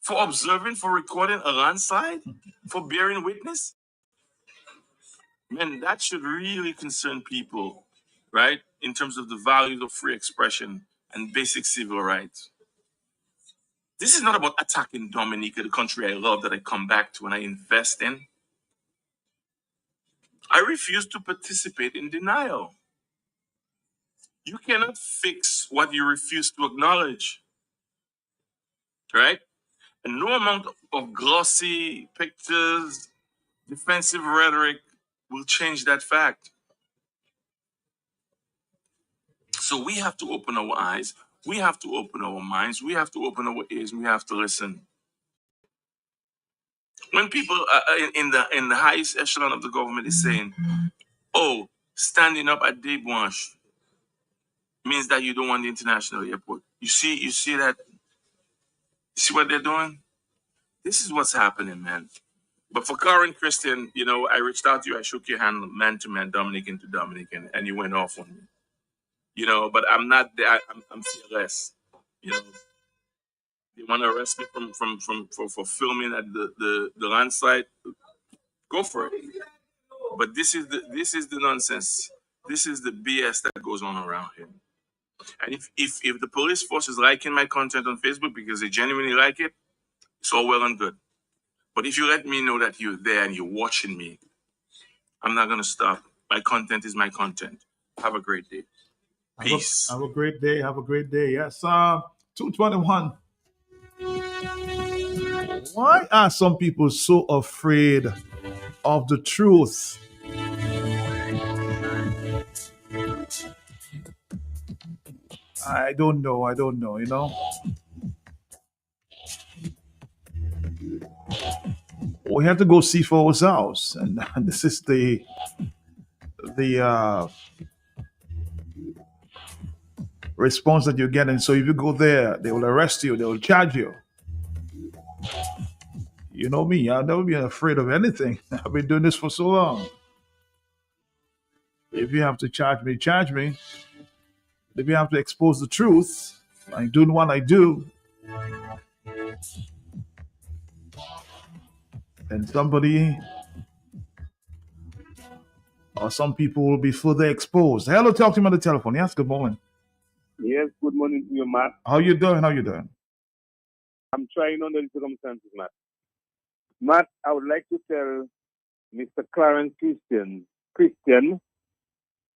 For observing, for recording a landslide? For bearing witness? Man, that should really concern people, right? In terms of the values of free expression and basic civil rights. This is not about attacking Dominica, the country I love that I come back to and I invest in. I refuse to participate in denial. You cannot fix what you refuse to acknowledge, right? And no amount of glossy pictures, defensive rhetoric will change that fact. So we have to open our eyes, we have to open our minds, we have to open our ears, we have to listen. When people in the highest echelon of the government is saying, "Oh, standing up at Day Blanche means that you don't want the international airport," you see that? You see what they're doing? This is what's happening, man. But for Karen Christian, I reached out to you, I shook your hand, man to man, Dominican to Dominican, and you went off on me. But I'm not there. I'm fearless. They want to arrest me for filming at the landslide. Go for it. But this is the nonsense. This is the BS that goes on around here. And if the police force is liking my content on Facebook because they genuinely like it, it's all well and good. But if you let me know that you're there and you're watching me, I'm not gonna stop. My content is my content. Have a great day. Peace. Have a great day. Have a great day. Yes, 221. Why are some people so afraid of the truth? I don't know. We have to go see for ourselves, and this is the response that you're getting. So if you go there, they will arrest you, they will charge you. You know me, I've never been afraid of anything. I've been doing this for so long. If you have to charge me, charge me. If you have to expose the truth, I'm doing what I do, and somebody or some people will be further exposed. Hello, talk to me on the telephone. Yes, good morning. Yes, good morning to you, Matt. How you doing? I'm trying under the circumstances, Matt. Matt, I would like to tell Mr. Clarence Christian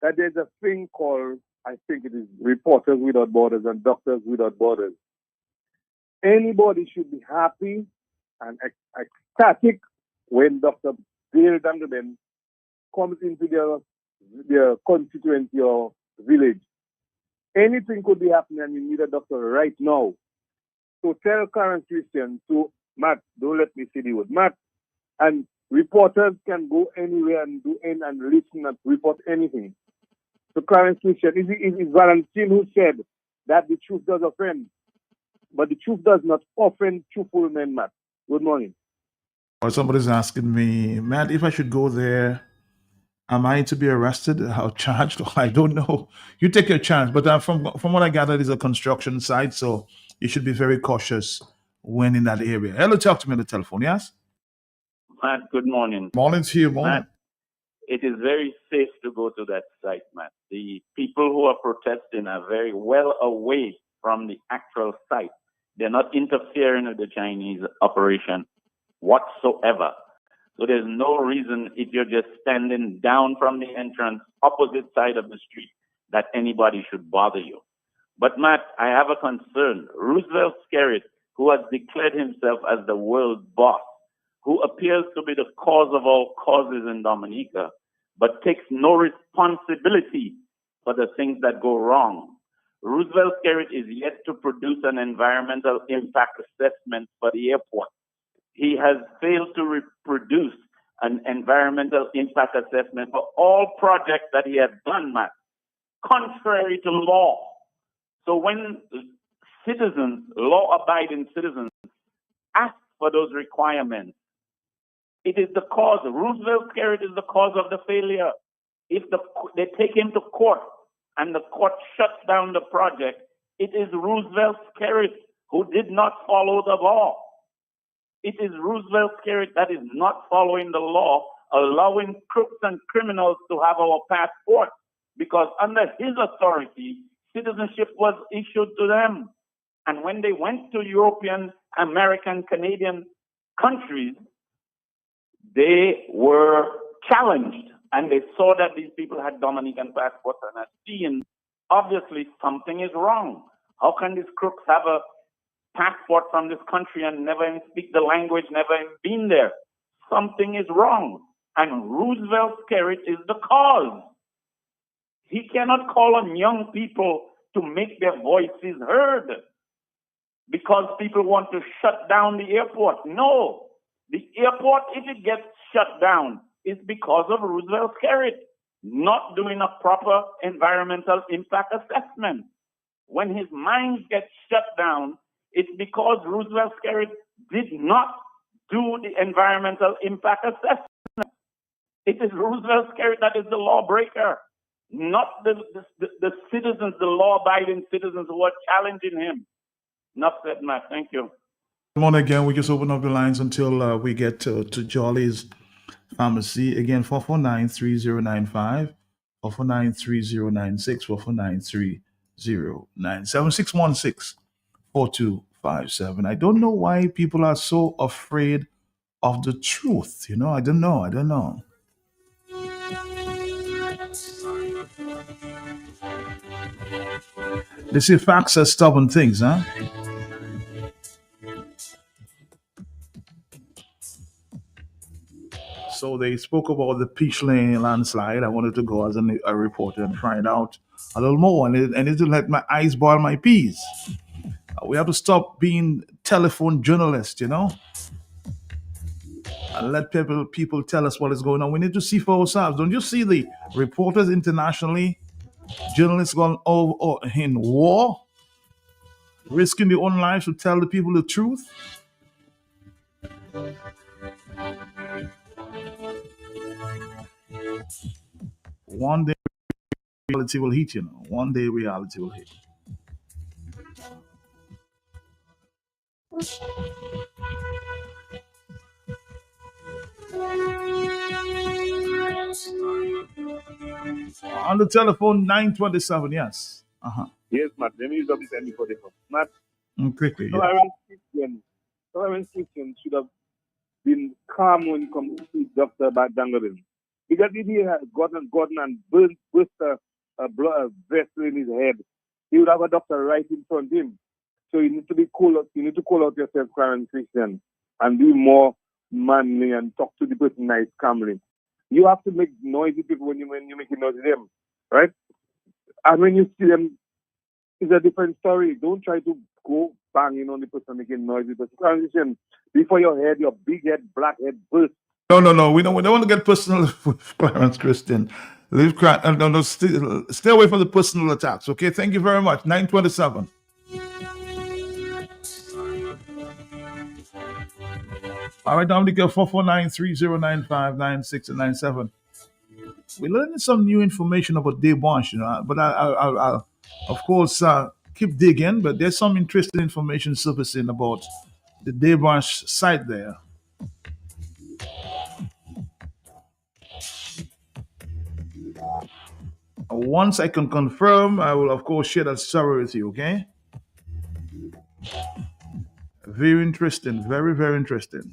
that there's a thing called, I think it is Reporters Without Borders and Doctors Without Borders. Anybody should be happy and ecstatic when Dr. Bill Dunderman comes into their constituency or village, anything could be happening and you need a doctor right now. So tell Clarence Christian to Matt, don't let me see the word. Matt, and reporters can go anywhere and listen and report anything. So Clarence Christian, it's Valentine who said that the truth does offend, but the truth does not offend truthful men, Matt. Good morning. Or somebody's asking me, Matt, if I should go there, am I to be arrested or charged? I don't know. You take your chance. But from what I gathered, it's a construction site, so you should be very cautious when in that area. Hello, talk to me on the telephone, yes? Matt, good morning. Morning to you, morning. Matt, it is very safe to go to that site, Matt. The people who are protesting are very well away from the actual site. They're not interfering with the Chinese operation whatsoever. So there's no reason, if you're just standing down from the entrance, opposite side of the street, that anybody should bother you. But Matt, I have a concern. Roosevelt Skerritt, who has declared himself as the world boss, who appears to be the cause of all causes in Dominica, but takes no responsibility for the things that go wrong. Roosevelt Skerritt is yet to produce an environmental impact assessment for the airport. He has failed to reproduce an environmental impact assessment for all projects that he has done, Matt, contrary to law. So when citizens, law-abiding citizens, ask for those requirements, it is the cause. Roosevelt Skerritt is the cause of the failure. If they take him to court and the court shuts down the project, it is Roosevelt Skerritt who did not follow the law. It is Roosevelt Skerritt that is not following the law, allowing crooks and criminals to have our passports, because under his authority, citizenship was issued to them. And when they went to European, American, Canadian countries, they were challenged. And they saw that these people had Dominican passports and are seeing, obviously, something is wrong. How can these crooks have a passport from this country and never even speak the language, never even been there? Something is wrong. And Roosevelt Skerritt is the cause. He cannot call on young people to make their voices heard because people want to shut down the airport. No. The airport, if it gets shut down, is because of Roosevelt Skerritt not doing a proper environmental impact assessment. When his mines get shut down, it's because Roosevelt Skerritt did not do the environmental impact assessment. It is Roosevelt Skerritt that is the lawbreaker, not the citizens, the law-abiding citizens who are challenging him. Enough said, Matt. Thank you. Come on again. We just open up the lines until we get to Jolly's Pharmacy. Again, 449-3095, 449-3096, 449-3097, 616-4257. I don't know why people are so afraid of the truth. You know, I don't know. They say facts are stubborn things, huh? So they spoke about the Peach Lane landslide. I wanted to go as a reporter and find out a little more, and it didn't let my eyes boil my peas. We have to stop being telephone journalists, you know, and let people tell us what is going on. We need to see for ourselves. Don't you see the reporters internationally, journalists going over in war, risking their own lives to tell the people the truth? One day reality will hit, you know. One day reality will hit. On the telephone, 927, yes. Yes, Matt. Let me use up this end before they come. Matt, Quickly, yeah. Clarence Christian should have been calm when it comes to see Dr. Danglerin. Because if he had gotten and burst a vessel in his head, he would have a doctor right in front of him. So you need to be cool. You need to call out yourself, Clarence Christian, and be more manly and talk to the person nice, calmly. You have to make noisy people when you make noisy them, right? And when you see them, it's a different story. Don't try to go banging on the person making noise because transition before your head, your big head, black head burst. No. We don't want to get personal with Clarence Christian. Stay away from the personal attacks. Okay, thank you very much. 9:27. All right, Dominica 449-3095-96 and 97. We're learning some new information about Debranche, but I'll of course keep digging. But there's some interesting information surfacing about the Debranche site there. Once I can confirm, I will of course share that story with you. Okay. Very interesting. Very, very interesting.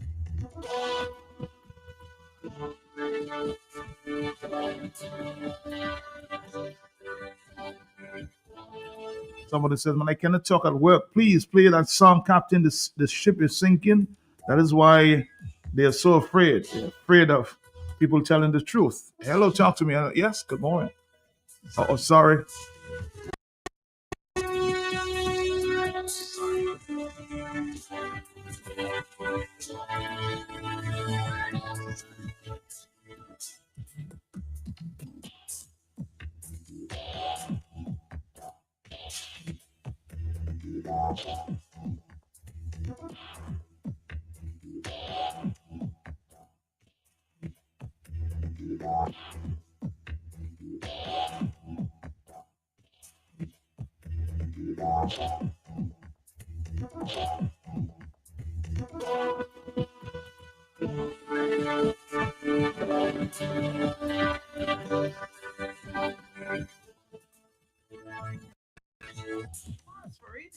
Somebody says, man, I cannot talk at work. Please play that song, Captain. The ship is sinking. That is why they are so afraid. They're afraid of people telling the truth. Hello, talk to me. Yes, good morning. Oh, sorry.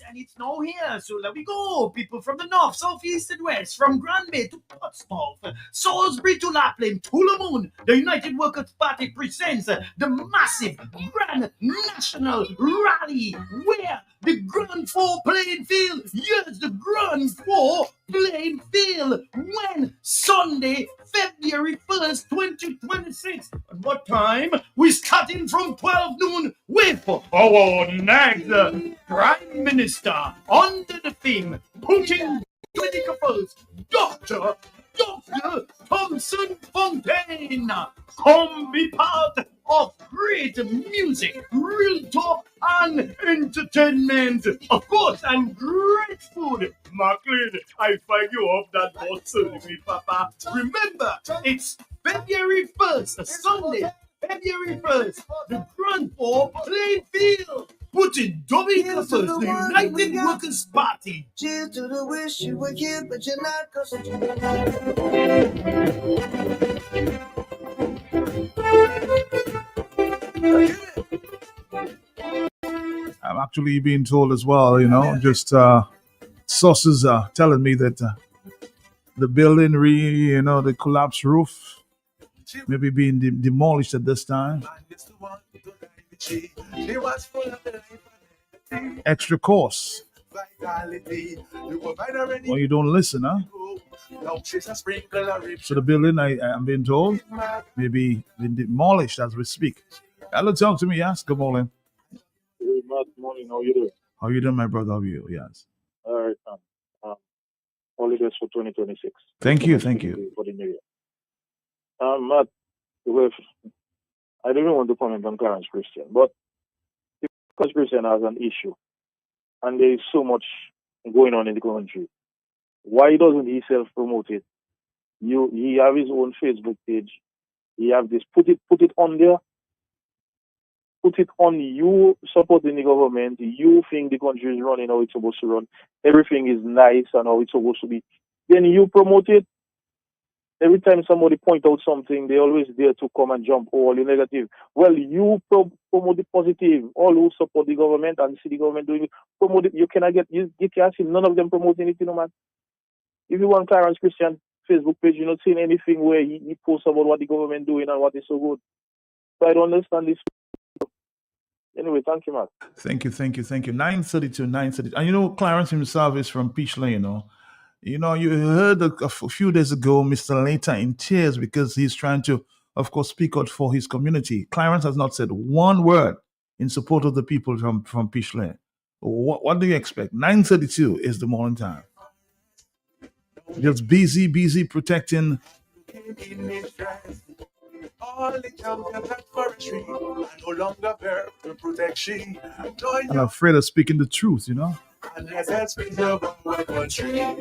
And it's now here, so there we go. People from the north, south, east, and west, from Grand Bay to Portsmouth, Salisbury to Lapland, Tullamoon, the United Workers' Party presents the massive Grand National Rally, where the Grand 4 playing field, yes, the Grand 4 playing field, when Sunday, February 1st, 2026. At what time? We're starting from 12 noon with our next Prime Minister under the theme, putting medical first, Dr. Thompson Fontaine. Come be part of great music, real talk, and entertainment. Of course, and great food. Macklin, I find you off that boat soon, Papa. Remember, it's February 1st, Sunday, February 1st, the Grand 4 playing field. Put it Dominica first, the United Workers' Party. Cheers to the wish you were here, but you're not, 'cause I'm actually being told as well, just sources are telling me that the building, the collapsed roof may be being demolished at this time. Extra cost. Well, you don't listen, huh? So the building, I'm being told, may be being demolished as we speak. Hello, talk to me, yes. Good morning. Good morning. How you doing? How you doing, my brother? How are you? Yes. All right, holidays for 2026. Thank you. For the new year. Matt, I don't even want to comment on Clarence Christian, but Clarence Christian has an issue, and there is so much going on in the country. Why doesn't he self-promote it? He have his own Facebook page. He have this. Put it on there. Put it on you supporting the government. You think the country is running how it's supposed to run. Everything is nice and how it's supposed to be. Then you promote it. Every time somebody point out something, they're always there to come and jump all the negative. Well, you promote the positive. All who support the government and see the government doing it, promote it. You can't see none of them promoting it, man. If you want Clarence Christian Facebook page, you're not seeing anything where he posts about what the government doing and what is so good. So I don't understand this. Anyway, thank you, Mark. Thank you. 9:32. And Clarence himself is from Peach Lane, You heard a few days ago, Mr. Later in tears because he's trying to, of course, speak out for his community. Clarence has not said one word in support of the people from Pishley. What do you expect? 9:32 is the morning time. Just busy protecting. All the champions at forestry and no longer bear to protection. I'm afraid of speaking the truth, you know. Unless that's preserve our country.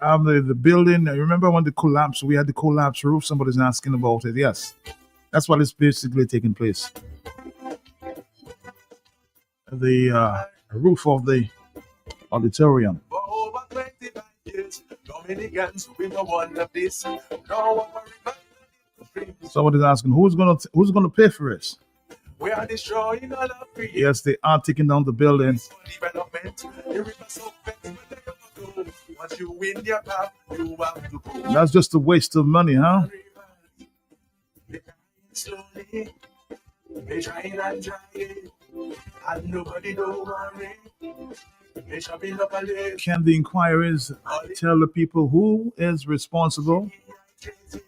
The building, I remember when the collapse, we had the collapse roof, somebody's asking about it. Yes, that's what is basically taking place. The roof of the auditorium. For over 25 years, Dominicans, we no one of this. No one. Somebody's asking who's gonna pay for it. We are destroying all of it. Yes, they are taking down the building. Development, the river so once you win your path, you have to go. That's just a waste of money, huh? Slowly, they trying and trying, and nobody don't worry. They shall be up a little. Can the inquiries tell the people who is responsible?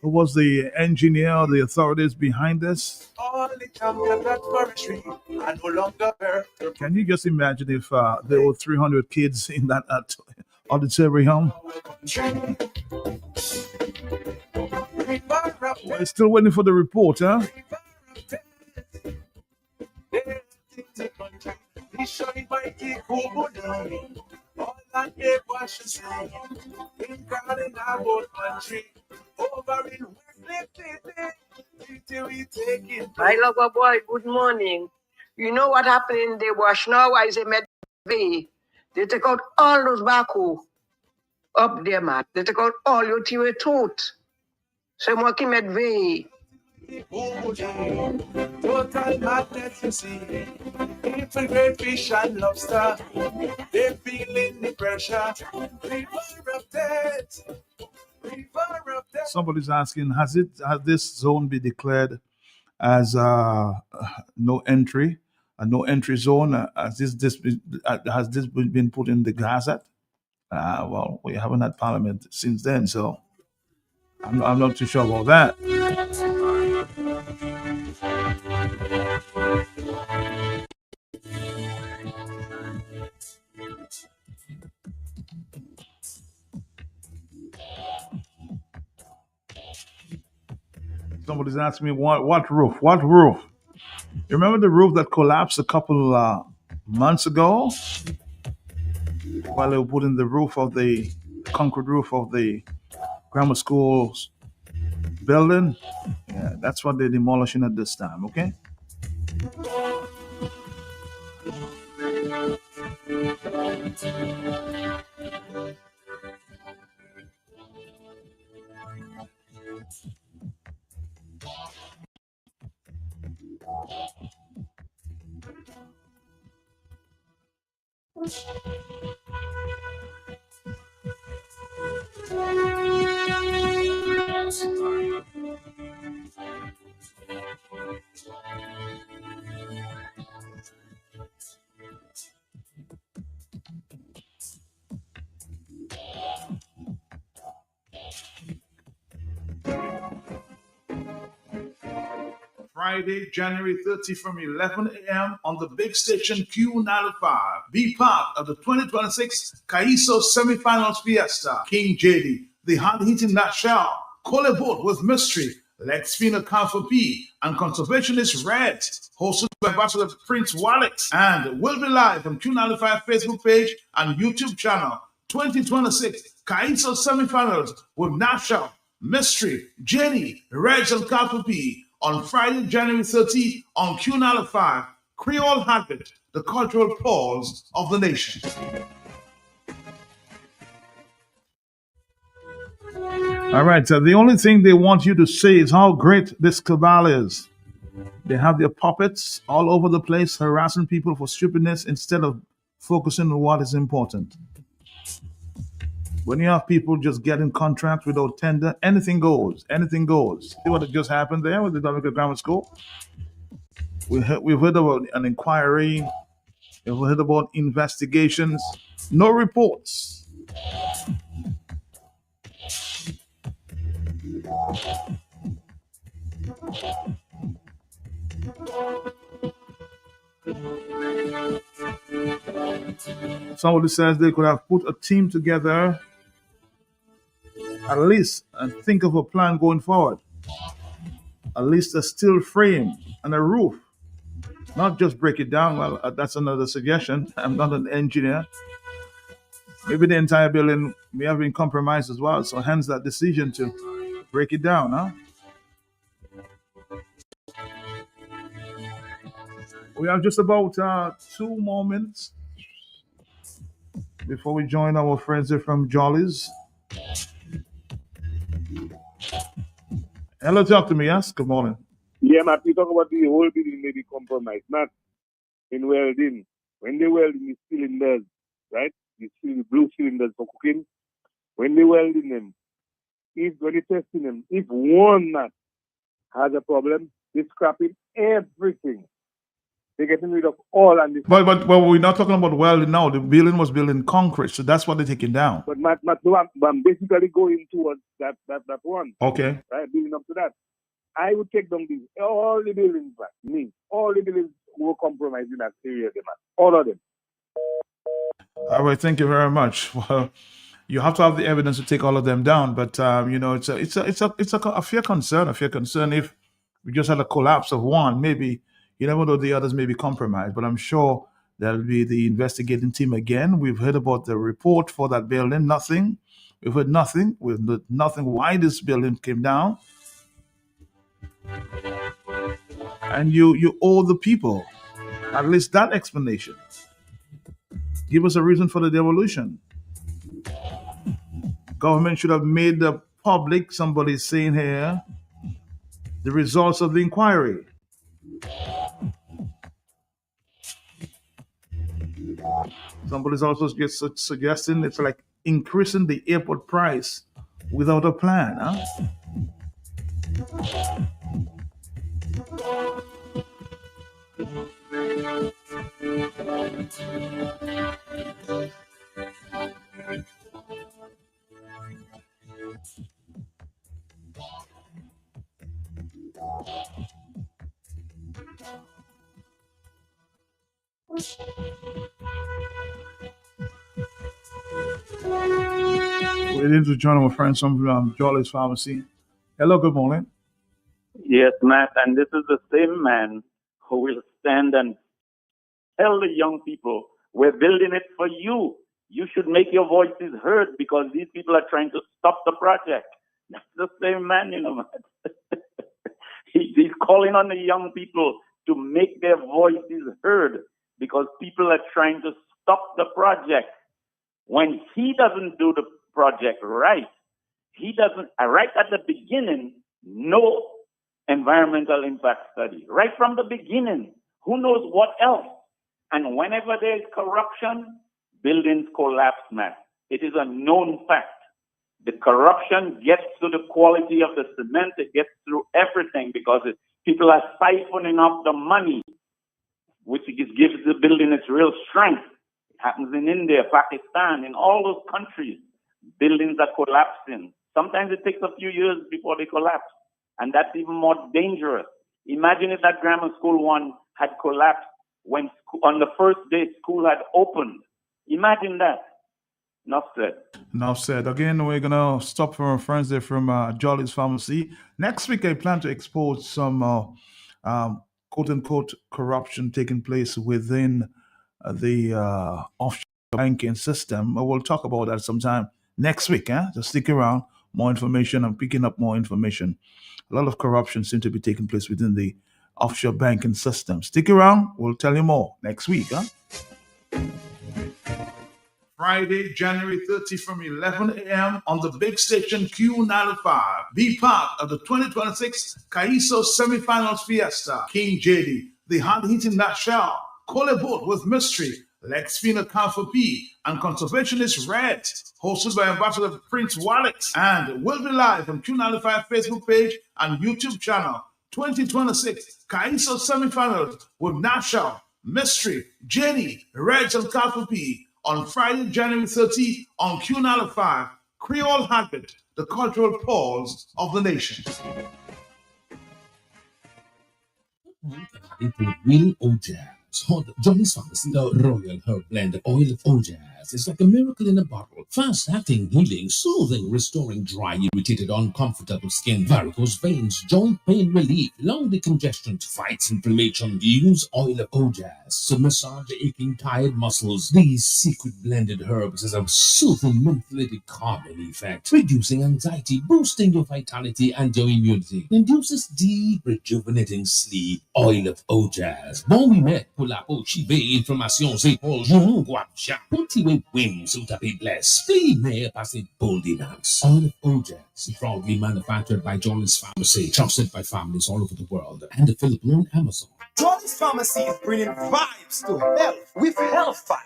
Who was the engineer, the authorities behind this? All the champions at forestry and no longer bear. Can you just imagine if there were 300 kids in that auditorium? We're still waiting for the report, huh? My lover boy, good morning. You know what happened in the wash now? I say, Medvey. They take out all those baku up there, man. They take out all your teeth tooth. So I'm working Medvey. Total madness, you see. People, great fish and lobster, they feeling the pressure. River of death. River of death. Somebody's asking, has this zone been declared as no entry, a no entry zone? Has this been put in the Gazette? Well, we haven't had Parliament since then, so I'm not too sure about that. Somebody's asking me what roof? What roof? You remember the roof that collapsed a couple months ago? While they were putting the roof of the concrete roof of the grammar school's building? Yeah, that's what they're demolishing at this time, okay? Friday, January 30 from 11 a.m. on the big station Q95. Be part of the 2026 Caiso Semifinals Fiesta. King JD, the hard-hitting Nashal, Coleboat with Mystery, Lex Fina Alpha P, and Conservationist Red, hosted by Ambassador Prince Wallet, and will be live on Q95 Facebook page and YouTube channel. 2026 Caiso Semifinals with Nashal, Mystery, Jenny, Reg, and Alpha P on Friday, January 30 on Q95, Creole Habit, the cultural pulse of the nation. All right, so the only thing they want you to say is how great this cabal is. They have their puppets all over the place harassing people for stupidness instead of focusing on what is important. When you have people just getting contracts without tender, anything goes. Anything goes. See what just happened there with the Dominica Grammar School? We've heard about an inquiry. We've heard about investigations. No reports. Somebody says they could have put a team together at least and think of a plan going forward. At least a steel frame and a roof. Not just break it down. Well, that's another suggestion. I'm not an engineer. Maybe the entire building may have been compromised as well. So hence that decision to break it down, huh? We have just about 2 more minutes before we join our friends here from Jolly's. Hello, talk to me, yes? Good morning. Yeah, Matt, we talk about the whole building may be compromised. Matt, in welding, when they weld in the cylinders, right? You see the blue cylinders for cooking. When they welding them, when you're testing them, if one nut has a problem, they scrapping everything. They're getting rid of all and this. But we're not talking about welding now. The building was built in concrete, so that's what they're taking down. But Matt, no, I'm basically going towards that one. Okay. Right, building up to that. I would take down all the buildings back. All the buildings were compromised in that area, man. All of them. All right, thank you very much. Well, you have to have the evidence to take all of them down, but it's a fair concern. A fair concern if we just had a collapse of one, maybe you never know the others may be compromised. But I'm sure there'll be the investigating team again. We've heard about the report for that building. Nothing. We've heard nothing. We've heard nothing why this building came down. And you owe the people at least that explanation. Give us a reason for the demolition. Government should have made the public, somebody's saying here, the results of the inquiry. Somebody's also suggesting it's like increasing the airport price without a plan, huh? We're in to join our friends from Jolly's Pharmacy. Hello, good morning. Yes, Matt, and this is the same man who will stand and tell the young people, we're building it for you. You should make your voices heard because these people are trying to stop the project. That's the same man, Matt. He's calling on the young people to make their voices heard because people are trying to stop the project. When he doesn't do the project right, he doesn't, right at the beginning, no environmental impact study. Right from the beginning, who knows what else? And whenever there is corruption, buildings collapse, man. It is a known fact. The corruption gets to the quality of the cement. It gets through everything because people are siphoning off the money, which gives the building its real strength. It happens in India, Pakistan, in all those countries. Buildings are collapsing. Sometimes it takes a few years before they collapse. And that's even more dangerous. Imagine if that grammar school one had collapsed when on the first day school had opened. Imagine that. Enough said. Enough said. Again, we're going to stop for our friends there from Jolly's Pharmacy. Next week, I plan to expose some quote-unquote corruption taking place within the offshore banking system. We'll talk about that sometime next week. So stick around. More information. I'm picking up more information. A lot of corruption seems to be taking place within the offshore banking system. Stick around. We'll tell you more next week. Friday, January 30 from 11 a.m. on the big station Q95. Be part of the 2026 CAISO Semifinals Fiesta. King JD, the hard-hitting Nashal, Cole Boat with Mystery, Lex Fina Alpha P, and Conservationist Red, hosted by Ambassador Prince Wallace, and will be live on Q95 Facebook page and YouTube channel. 2026 CAISO Semifinals with Nashal, Mystery, Jenny, Reg, and Alpha P. On Friday, January 30, on Q95, Creole Habit, the cultural pulse of the nation. Real Ojaz. Johnny's Pharmacy, the Royal Herb Blend Oil of Ojaz is like a miracle in a bottle. Fast-acting, healing, soothing, restoring dry, irritated, uncomfortable skin, varicose veins, joint pain relief, lung decongestion, fights inflammation. Use Oil of Ojaz to massage the aching, tired muscles. These secret blended herbs has a soothing, mentholated calming effect, reducing anxiety, boosting your vitality and your immunity. Induces deep, rejuvenating sleep. Oil of Ojaz. Bon we met pour la peau chivée, inflammation, épaules, genoux, guapcha. Petit wim sous tapis bless. Spleen, mais passé bold dance. Oil of Ojaz, proudly manufactured by Johnny's Pharmacy, trusted by families all over the world, and available on Amazon. Johnny's Pharmacy is bringing vibes to health with Health Vibes.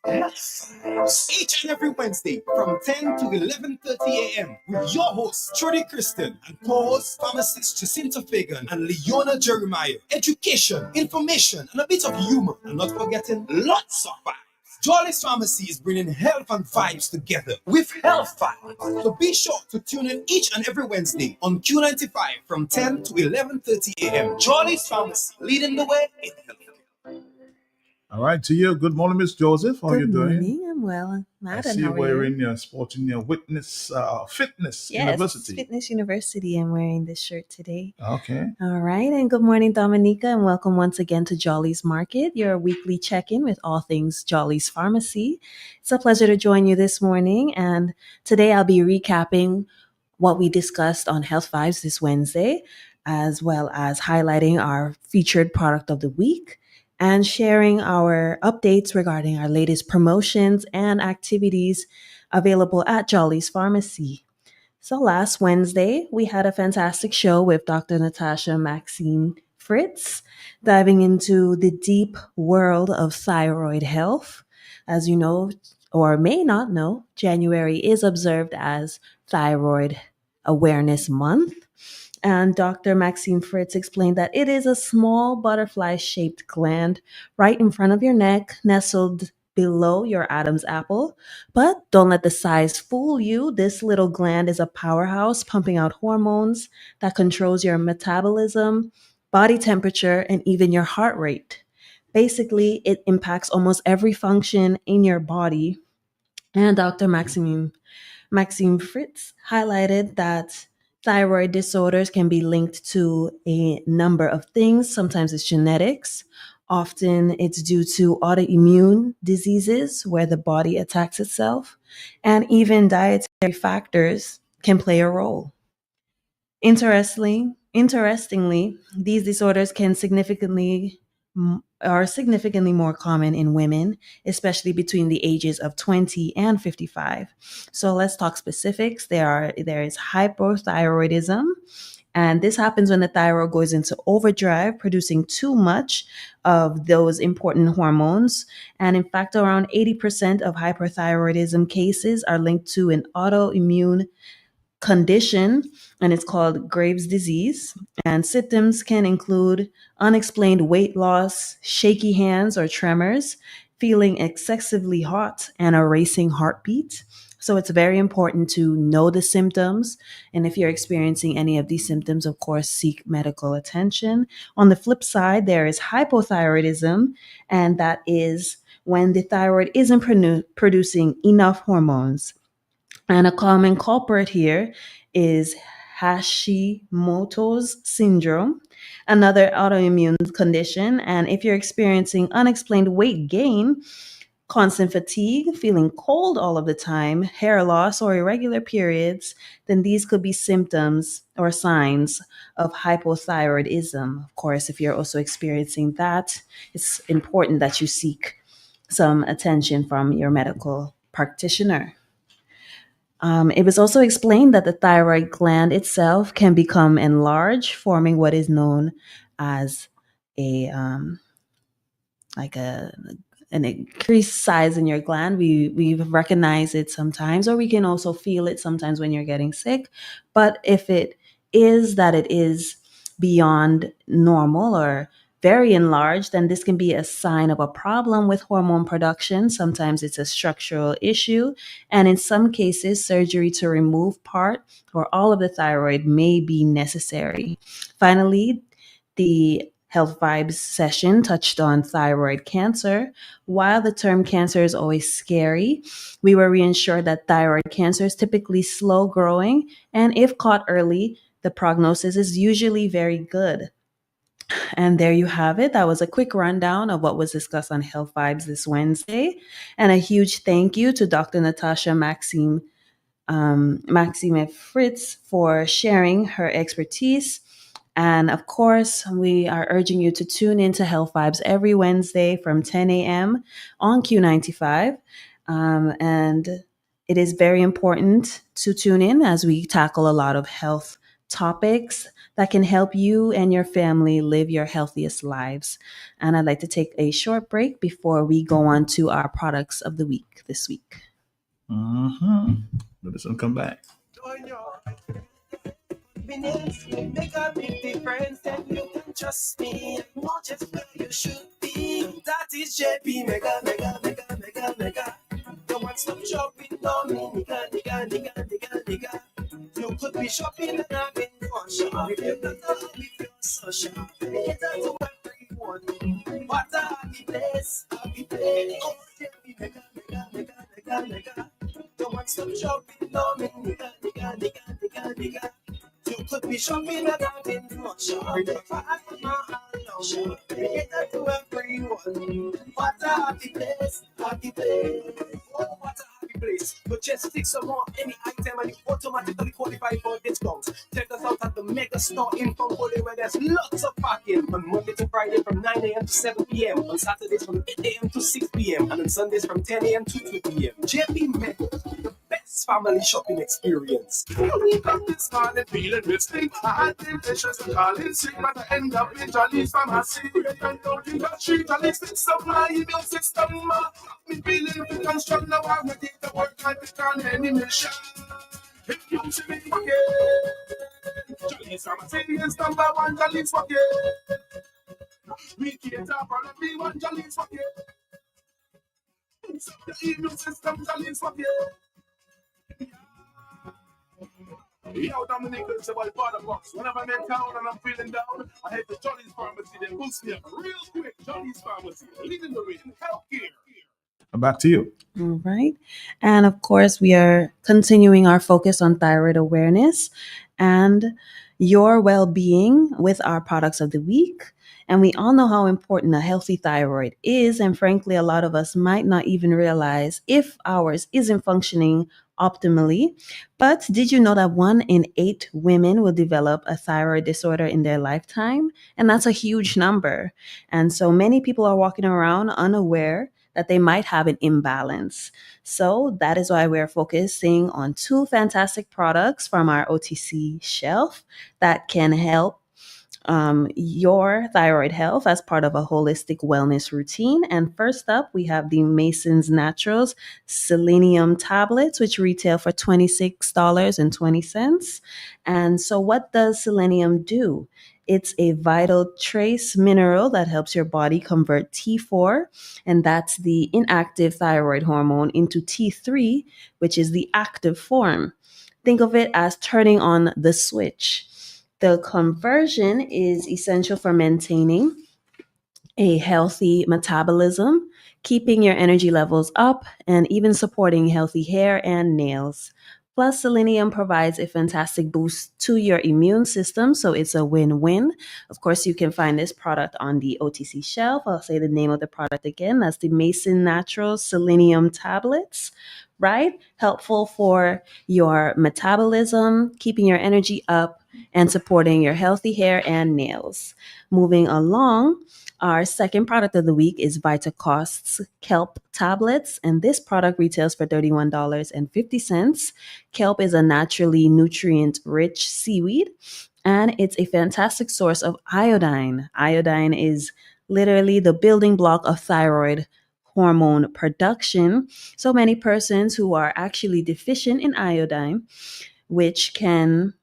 Health Vibes. Each and every Wednesday from 10 to 11:30 a.m. with your hosts, Trudy Kristen, and co-host pharmacists Jacinta Fagan and Leona Jeremiah. Education, information, and a bit of humor. And not forgetting lots of vibes. Jolly's Pharmacy is bringing health and vibes together with Health Vibes. So be sure to tune in each and every Wednesday on Q95 from 10 to 11:30 a.m. Jolly's Pharmacy, leading the way in health. All right, to you. Good morning, Miss Joseph. How are you doing? Good morning. I'm well. I Madam, see how you are you? wearing your sporting your fitness Yes, university. Fitness University. I'm wearing this shirt today. Okay. All right, and good morning, Dominica, and welcome once again to Jolly's Market, your weekly check-in with all things Jolly's Pharmacy. It's a pleasure to join you this morning, and today I'll be recapping what we discussed on Health Vibes this Wednesday, as well as highlighting our featured product of the week and sharing our updates regarding our latest promotions and activities available at Jolly's Pharmacy. So last Wednesday, we had a fantastic show with Dr. Natasha Maxine Fritz, diving into the deep world of thyroid health. As you know, or may not know, January is observed as Thyroid Awareness Month. And Dr. Maxine Fritz explained that it is a small butterfly-shaped gland right in front of your neck, nestled below your Adam's apple. But don't let the size fool you. This little gland is a powerhouse pumping out hormones that controls your metabolism, body temperature, and even your heart rate. Basically, it impacts almost every function in your body. And Dr. Maxime Fritz highlighted that thyroid disorders can be linked to a number of things. Sometimes it's genetics. Often it's due to autoimmune diseases where the body attacks itself. And even dietary factors can play a role. Interestingly, these disorders are significantly more common in women, especially between the ages of 20 and 55. So let's talk specifics. There is hypothyroidism, and this happens when the thyroid goes into overdrive, producing too much of those important hormones. And in fact, around 80% of hyperthyroidism cases are linked to an autoimmune condition, and it's called Graves' disease. And symptoms can include unexplained weight loss, shaky hands or tremors, feeling excessively hot, and a racing heartbeat. So it's very important to know the symptoms. And if you're experiencing any of these symptoms, of course, seek medical attention. On the flip side, there is hypothyroidism, and that is when the thyroid isn't producing enough hormones. And a common culprit here is Hashimoto's syndrome, another autoimmune condition. And if you're experiencing unexplained weight gain, constant fatigue, feeling cold all of the time, hair loss, or irregular periods, then these could be symptoms or signs of hypothyroidism. Of course, if you're also experiencing that, it's important that you seek some attention from your medical practitioner. It was also explained that the thyroid gland itself can become enlarged, forming what is known as an increased size in your gland. We recognize it sometimes, or we can also feel it sometimes when you're getting sick. But if it is beyond normal or very enlarged, then this can be a sign of a problem with hormone production. Sometimes it's a structural issue, and in some cases, surgery to remove part or all of the thyroid may be necessary. Finally, the Health Vibes session touched on thyroid cancer. While the term cancer is always scary, we were reassured that thyroid cancer is typically slow growing, and if caught early, the prognosis is usually very good. And there you have it. That was a quick rundown of what was discussed on Health Vibes this Wednesday. And a huge thank you to Dr. Natasha Maxime Fritz for sharing her expertise. And of course, we are urging you to tune into Health Vibes every Wednesday from 10 a.m. on Q95. And it is very important to tune in as we tackle a lot of health topics that can help you and your family live your healthiest lives. And I'd like to take a short break before we go on to our products of the week this week. Let us come back. Make a big difference, and you can trust me. Not just where you should be. That is JP Mega. The one-stop shopping, nigga. You could be shopping and having fun. If you're not happy, feel social. Get out to everyone. What a happy place. Oh, JP Mega. The one-stop shopping, nigga. You could be shopping and having fun. Get out to everyone. What a happy place. Oh, what a happy place. But just stick some more any item and you automatically qualify for discounts. Check us out at the Mega Store in Fongolia, where there's lots of parking on Monday to Friday from 9 a.m. to 7 p.m. On Saturdays from 8 a.m. to 6 p.m. and on Sundays from 10 a.m. to 2 p.m. JP Mega, the best family shopping experience. We got this morning feeling risky. I had the patience of calling sick, but I end up in Jolly's pharmacy. And don't think that she Jolly's fix up my immune system. Me feeling fit and strong now. I'm ready to work like it on any mission. If you see me again, Jolly's pharmacy is number one. Jolly's for you. We can't have all of me one. Jolly's for you. The immune system. Jolly's for you. Yo, Dominic, it's about Father Box. Whenever I'm in town and I'm feeling down, I head to Johnny's Pharmacy. They boost me up real quick. Johnny's Pharmacy, leading the way in healthcare. Back to you. All right. And of course, we are continuing our focus on thyroid awareness and your well being with our products of the week. And we all know how important a healthy thyroid is. And frankly, a lot of us might not even realize if ours isn't functioning optimally. But did you know that 1 in 8 women will develop a thyroid disorder in their lifetime? And that's a huge number. And so many people are walking around unaware that they might have an imbalance. So that is why we're focusing on 2 fantastic products from our OTC shelf that can help your thyroid health as part of a holistic wellness routine. And first up, we have the Mason's Naturals Selenium tablets, which retail for $26.20. And so what does selenium do? It's a vital trace mineral that helps your body convert T4, and that's the inactive thyroid hormone, into T3, which is the active form. Think of it as turning on the switch. The conversion is essential for maintaining a healthy metabolism, keeping your energy levels up, and even supporting healthy hair and nails. Plus, selenium provides a fantastic boost to your immune system, so it's a win-win. Of course, you can find this product on the OTC shelf. I'll say the name of the product again. That's the Mason Naturals Selenium Tablets, right? Helpful for your metabolism, keeping your energy up, and supporting your healthy hair and nails. Moving along, our second product of the week is VitaCost's Kelp tablets, and this product retails for $31.50. Kelp is a naturally nutrient-rich seaweed, and it's a fantastic source of iodine. Iodine is literally the building block of thyroid hormone production. So many persons who are actually deficient in iodine, which can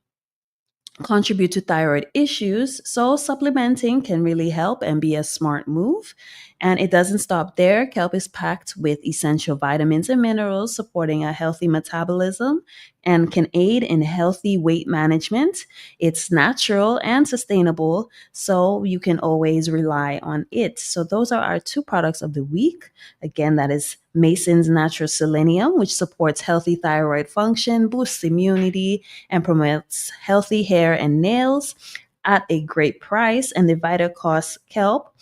contribute to thyroid issues. So, supplementing can really help and be a smart move. And it doesn't stop there. Kelp is packed with essential vitamins and minerals, supporting a healthy metabolism and can aid in healthy weight management. It's natural and sustainable, so you can always rely on it. So, those are our two products of the week. Again, that is Mason's Natural Selenium, which supports healthy thyroid function, boosts immunity, and promotes healthy hair and nails at a great price. And the VitaCost Kelp,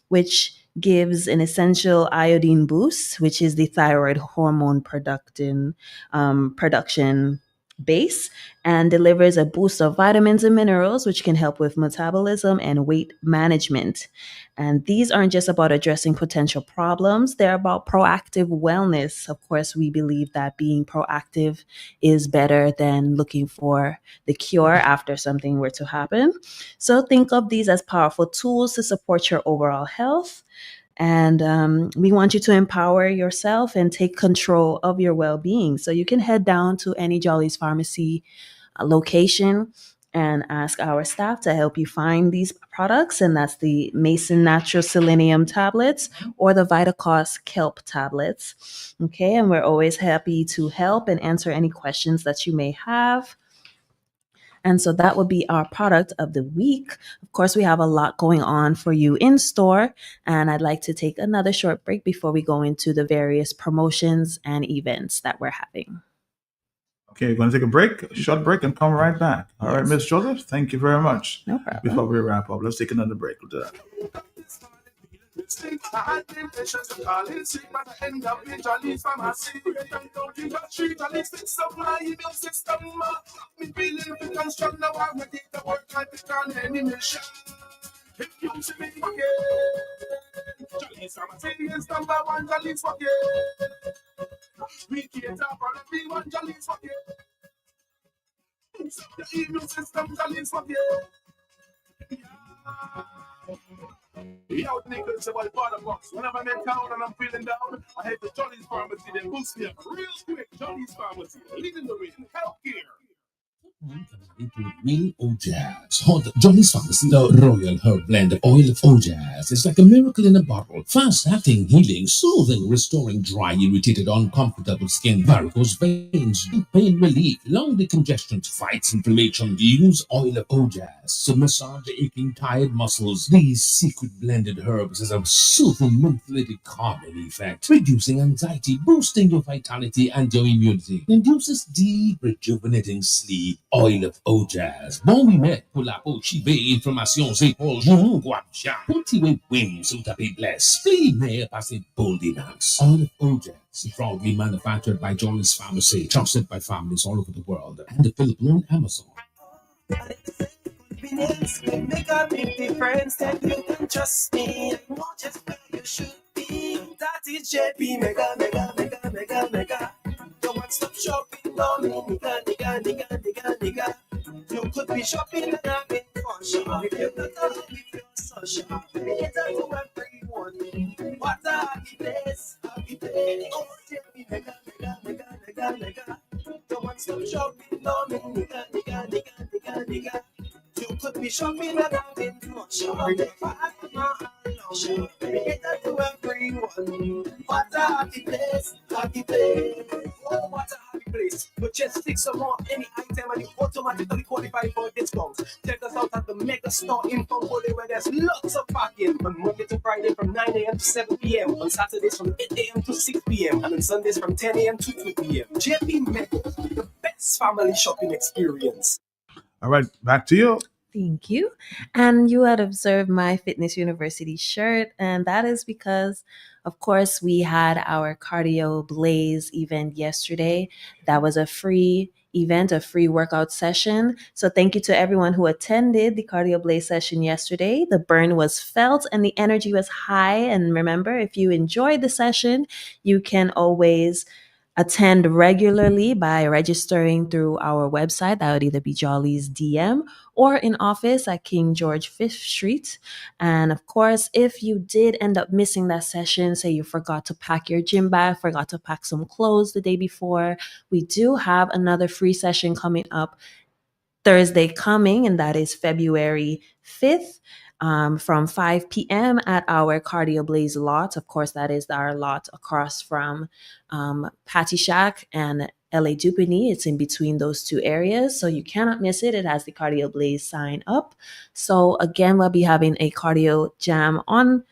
which gives an essential iodine boost, which is the thyroid hormone production base, and delivers a boost of vitamins and minerals, which can help with metabolism and weight management. And these aren't just about addressing potential problems, they're about proactive wellness. Of course, we believe that being proactive is better than looking for the cure after something were to happen. So think of these as powerful tools to support your overall health. And we want you to empower yourself and take control of your well being. So you can head down to any Jolly's Pharmacy location and ask our staff to help you find these products. And that's the Mason Natural Selenium tablets or the VitaCost Kelp tablets. Okay. And we're always happy to help and answer any questions that you may have. And so that would be our product of the week. Of course, we have a lot going on for you in store. And I'd like to take another short break before we go into the various promotions and events that we're having. Okay, we're going to take a short break, and come right back. All right, Ms. Joseph, thank you very much. No problem. Before we wrap up, let's take another break. We'll do that. I had temptations to call in sick, but I end up in Jolly's Pharmacy. Break and down in the street, Jolly's fix up my immune system. Me feeling fit and strong now, I'm ready to work like it on any mission. If you see me again, Jolly's Pharmacy is number one, Jolly's for you. We can't talk for everyone, Jolly's for you. Fix up the immune system, Jolly's for you. Yo, niggas, about water box. Whenever I'm in town and I'm feeling down, I head to Jolly's Pharmacy. They boost me up real quick. Jolly's Pharmacy, leading the way in healthcare. Real Ojaz. Hot Jolly's Pharmacy. The Royal Herb Blend Oil of Ojaz is like a miracle in a bottle. Fast-acting, healing, soothing, restoring dry, irritated, uncomfortable skin, varicose veins, deep pain relief, lung decongestion, fights inflammation. Use Oil of Ojaz to massage the aching, tired muscles. These secret blended herbs has a soothing, mentholated calming effect, reducing anxiety, boosting your vitality and your immunity. Induces deep, rejuvenating sleep. Oil of Ojaz. Bon we met pour la peau chivée, inflammation, c'est pour jour, guapcha. Cultivé wings, sous tapis bless. Spleen hair, passé boldinance. Oil of Ojaz. Proudly manufactured by Jolly's Pharmacy. Trusted by families all over the world. And available on Amazon. Make a big difference, then you can trust me. I know just where you should be. That is JP Mega. The one-stop shopping, no me, nigga. You could be shopping and having fun. Shop if you're not a happy place, so shop. It's a to everyone. What a happy place. Oh, JP Mega. The one-stop shopping, no me, nigga. You could be shopping and having fun. Shop if I shop. It's a to everyone. What a happy place. Oh, what a happy place. But just fix some more any item and you automatically qualify for discounts. Check us out at the Mega Store in Fongole where there's lots of parking on Monday to Friday from 9 a.m. to 7 p.m. On Saturdays from 8 a.m. to 6 p.m. and on Sundays from 10 a.m. to 2 p.m. JP Mega, the best family shopping experience. All right, back to you. Thank you. And you had observed my Fitness University shirt, and that is because, of course, we had our Cardio Blaze event yesterday. That was a free event, a free workout session. So thank you to everyone who attended the Cardio Blaze session yesterday. The burn was felt and the energy was high. And remember, if you enjoyed the session, you can always attend regularly by registering through our website. That would either be Jolly's DM or in office at King George 5th Street. And of course, if you did end up missing that session, say you forgot to pack your gym bag, forgot to pack some clothes the day before, we do have another free session coming up Thursday coming, and that is February 5th. From 5 p.m. at our Cardio Blaze lot. Of course, that is our lot across from Patty Shack and LA Dupini. It's in between those two areas, so you cannot miss it. It has the Cardio Blaze sign up. So again, we'll be having a cardio jam on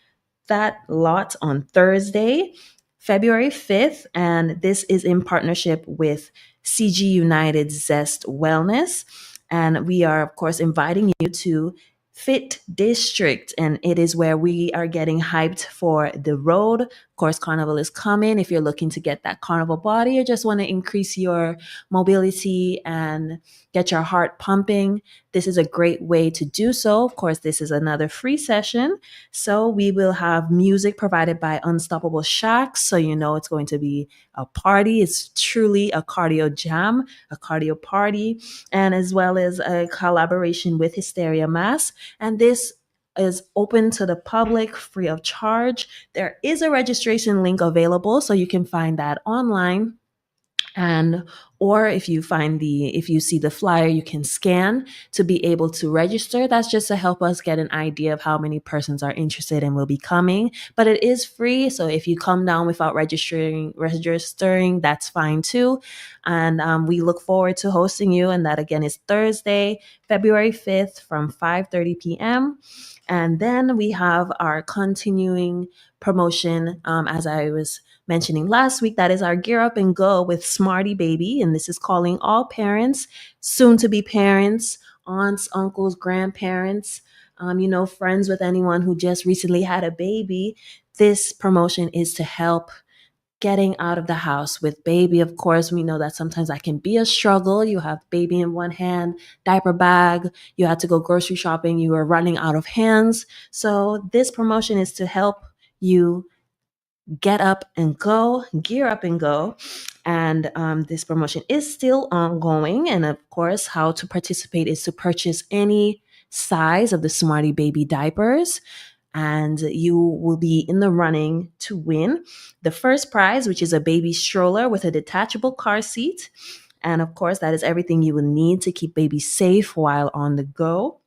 that lot on Thursday, February 5th, and this is in partnership with CG United Zest Wellness. And we are, of course, inviting you to Fit District, and it is where we are getting hyped for the road. Of course, Carnival is coming. If you're looking to get that Carnival body or just want to increase your mobility and get your heart pumping, this is a great way to do so. Of course, this is another free session. So we will have music provided by Unstoppable Shacks. So you know it's going to be a party. It's truly a cardio jam, a cardio party, and as well as a collaboration with Hysteria Mass. And this is open to the public, free of charge. There is a registration link available, so you can find that online. And or if you see the flyer, you can scan to be able to register. That's just to help us get an idea of how many persons are interested and will be coming. But it is free, so if you come down without registering, that's fine too. And we look forward to hosting you. And that again is Thursday, February 5th from 5:30 p.m. And then we have our continuing promotion, as I was mentioning last week, that is our Gear Up and Go with Smarty Baby. And this is calling all parents, soon to be parents, aunts, uncles, grandparents, friends with anyone who just recently had a baby. This promotion is to help getting out of the house with baby. Of course, we know that sometimes that can be a struggle. You have baby in one hand, diaper bag, you had to go grocery shopping, you are running out of hands. So this promotion is to help you get up and go, gear up and go. And this promotion is still ongoing. And of course, how to participate is to purchase any size of the Smarty Baby diapers, and you will be in the running to win the first prize, which is a baby stroller with a detachable car seat. And of course, that is everything you will need to keep baby safe while on the go.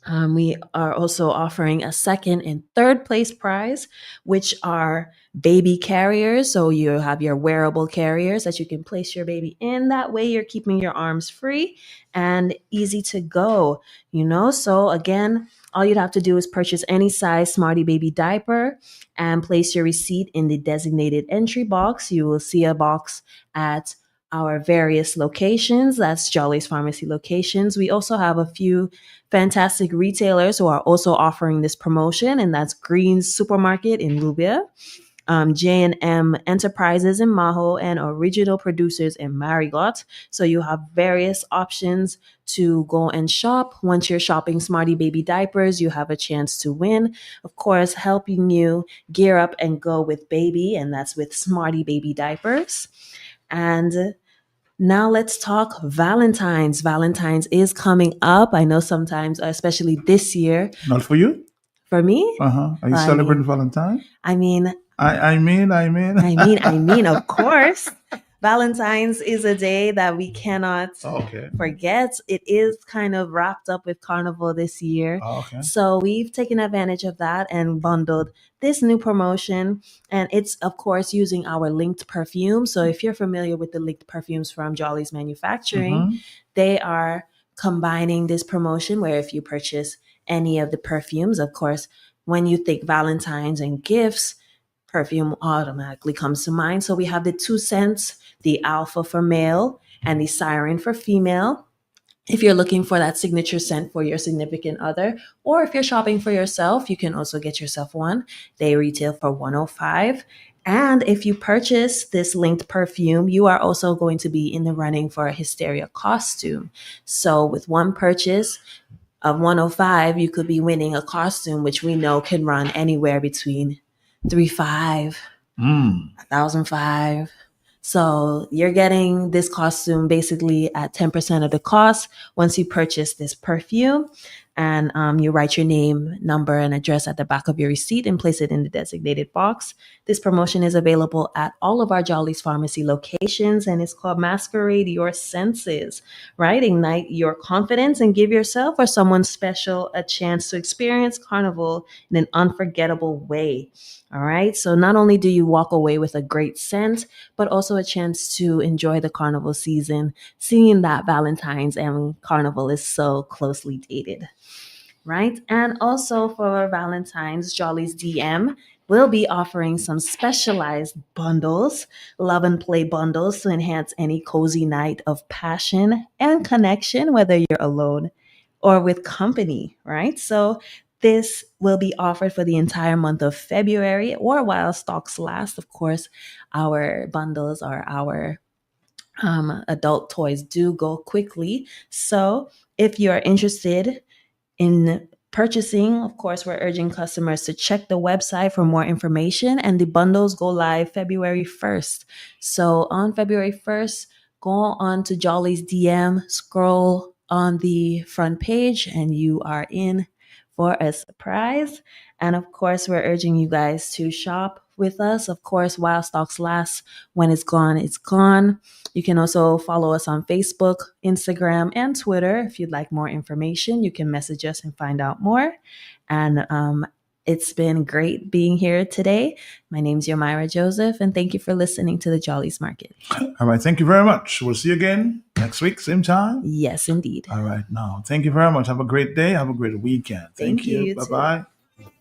We are also offering a second and third place prize, which are baby carriers. So you have your wearable carriers that you can place your baby in. That way you're keeping your arms free and easy to go, So again, all you'd have to do is purchase any size Smarty Baby diaper and place your receipt in the designated entry box. You will see a box at our various locations. That's Jolly's Pharmacy locations. We also have a few fantastic retailers who are also offering this promotion, and that's Green's Supermarket in Lubia, J&M Enterprises in Maho, and Original Producers in Marigot. So you have various options to go and shop. Once you're shopping Smarty Baby diapers, you have a chance to win. Of course, helping you gear up and go with baby, and that's with Smarty Baby diapers. And now let's talk Valentine's. Valentine's is coming up. I know sometimes, especially this year. Not for you? For me? Are you celebrating Valentine? I mean, of course. Valentine's is a day that we cannot forget. It is kind of wrapped up with Carnival this year. So we've taken advantage of that and bundled this new promotion. And it's, of course, using our linked perfume. So if you're familiar with the linked perfumes from Jolly's Manufacturing, they are combining this promotion where if you purchase any of the perfumes, of course, when you think Valentine's and gifts, perfume automatically comes to mind. So we have the 2 scents, the Alpha for male and the Siren for female. If you're looking for that signature scent for your significant other, or if you're shopping for yourself, you can also get yourself one. They retail for $105. And if you purchase this linked perfume, you are also going to be in the running for a Hysteria costume. So with one purchase of $105, you could be winning a costume, which we know can run anywhere between $3,500, $1,500. So you're getting this costume basically at 10% of the cost once you purchase this perfume. and you write your name, number, and address at the back of your receipt and place it in the designated box. This promotion is available at all of our Jolly's Pharmacy locations, and it's called Masquerade Your Senses, right? Ignite your confidence and give yourself or someone special a chance to experience Carnival in an unforgettable way. All right. So not only do you walk away with a great scent, but also a chance to enjoy the Carnival season, seeing that Valentine's and Carnival is so closely dated. Right. And also for Valentine's, Jolly's DM will be offering some specialized bundles, love and play bundles to enhance any cozy night of passion and connection, whether you're alone or with company, right? So this will be offered for the entire month of February or while stocks last. Of course, our bundles or our adult toys do go quickly. So if you're interested in purchasing, of course, we're urging customers to check the website for more information, and the bundles go live February 1st. So on February 1st, go on to Jolly's DM, scroll on the front page, and you are in for a surprise. And of course, we're urging you guys to shop with us. Of course, while stocks last, when it's gone, it's gone. You can also follow us on Facebook, Instagram, and Twitter. If you'd like more information, you can message us and find out more. And it's been great being here today. My name's Yomira Joseph, and thank you for listening to the Jolly's Market. All right. Thank you very much. We'll see you again next week, same time. Yes, indeed. All right. Now, thank you very much. Have a great day. Have a great weekend. Thank you. You Bye-bye.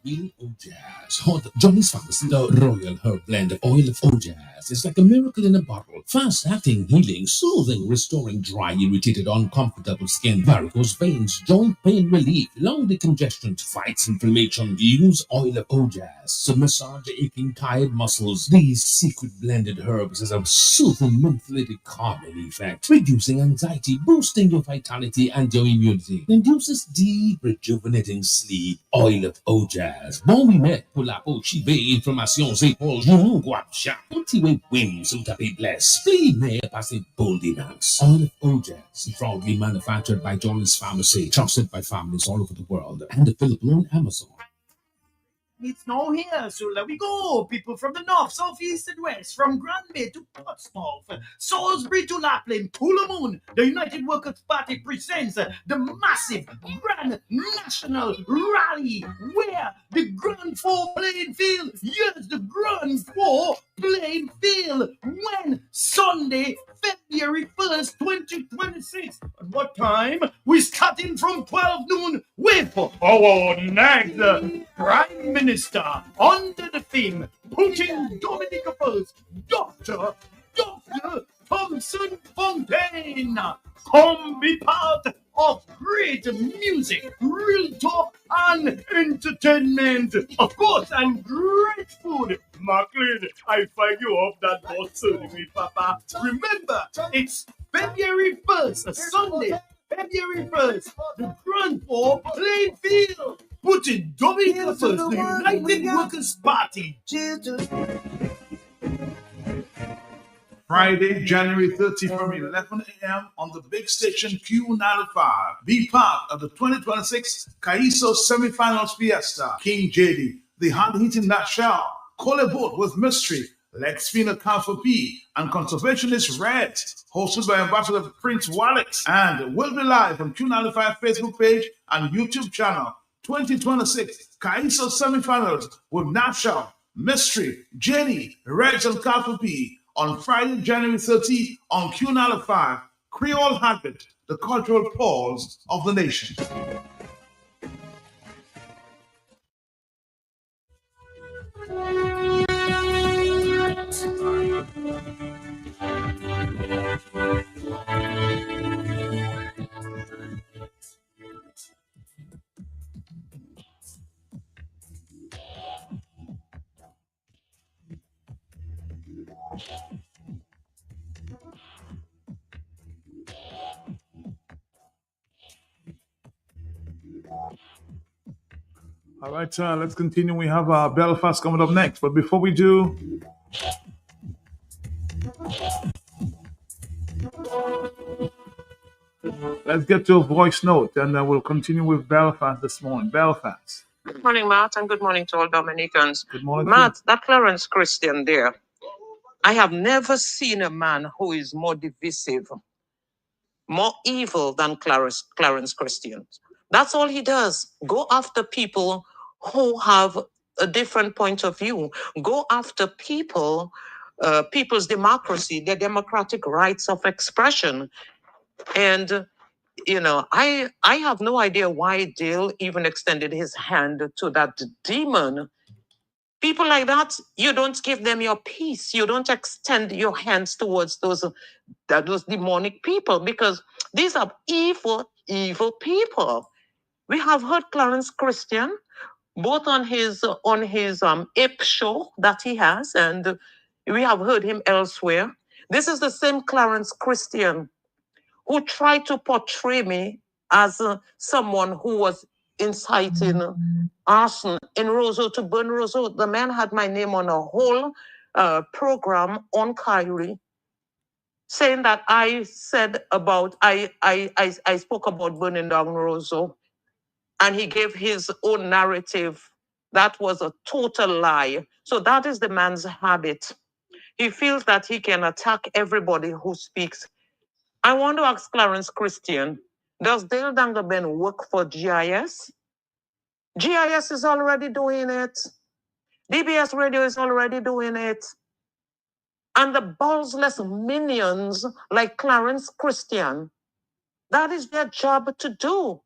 Oil of Jazz. Jolly's Pharmacy, the Royal Herb Blend of Oil of Ojaz. It's like a miracle in a bottle. Fast-acting, healing, soothing, restoring dry, irritated, uncomfortable skin, varicose veins, joint pain relief, lung decongestion, fights inflammation. Use Oil of Ojaz to massage the aching, tired muscles. These secret blended herbs has a soothing, mentholated calming effect, reducing anxiety, boosting your vitality and your immunity. Induces deep, rejuvenating sleep. Oil of Ojaz. Bon oui, mais pour la peau chivée, inflammation, épaules, genoux, guapcha. Anti-way wings, ou tapis bless. Spleen, mais passé boldinance. Oil of Ojaz, proudly manufactured by Jolly's Pharmacy, trusted by families all over the world, and available on Amazon. It's now here, so let we go. People from the north, south, east, and west, from Grand Bay to Portsmouth, Salisbury to Lapland, Coolamoon, the United Workers' Party presents the massive Grand National Rally, where the Grand Four playing field, yes, the Grand Four playing field, when Sunday, February 1st, 2026. At what time? We're starting from 12 noon with our next Prime Minister under the theme, putting Dominica first, Dr. Thompson Fontaine. Come be part of great music, real talk, and entertainment. Of course, and great food. Macklin, I find you off that bus certainly, Papa. Remember, it's February 1st, a Sunday, February 1st, the Grand Four playing field. Putting Dominica first, the United Workers' Party. Friday, January 30 from 11 a.m. on the big station Q95. Be part of the 2026 Caiso Semifinals Fiesta. King JD, the hard-hitting Nashal, Cole Boat with Mystery, Lex Fina Alpha P, and Conservationist Red, hosted by Ambassador Prince Wallace, and will be live on Q95 Facebook page and YouTube channel. 2026 Caiso Semifinals with Nashal, Mystery, Jenny, Reg, and Alpha P on Friday, January 30 on Q95, Creole Habit, the cultural pulse of the nation. All right, let's continue. We have Belfast coming up next. But before we do, Let's get to a voice note, and we'll continue with Belfast this morning. Belfast. Good morning, Matt, and good morning to all Dominicans. Good morning. Matt, that Clarence Christian there, I have never seen a man who is more divisive, more evil than Clarence Christian. That's all he does. Go after people who have a different point of view. Go after people, people's democracy, their democratic rights of expression. And I have no idea why Dale even extended his hand to that demon. People like that, you don't give them your peace. You don't extend your hands towards those demonic people, because these are evil, evil people. We have heard Clarence Christian both on his ape show that he has, and we have heard him elsewhere. This is the same Clarence Christian who tried to portray me as someone who was inciting arson in Roseau to burn Roseau. The man had my name on a whole program on Kyrie, saying that I spoke about burning down Roseau, and he gave his own narrative. That was a total lie. So that is the man's habit. He feels that he can attack everybody who speaks. I want to ask Clarence Christian, does Dale Dangleben work for GIS? GIS is already doing it. DBS Radio is already doing it. And the ballless minions like Clarence Christian, that is their job to do.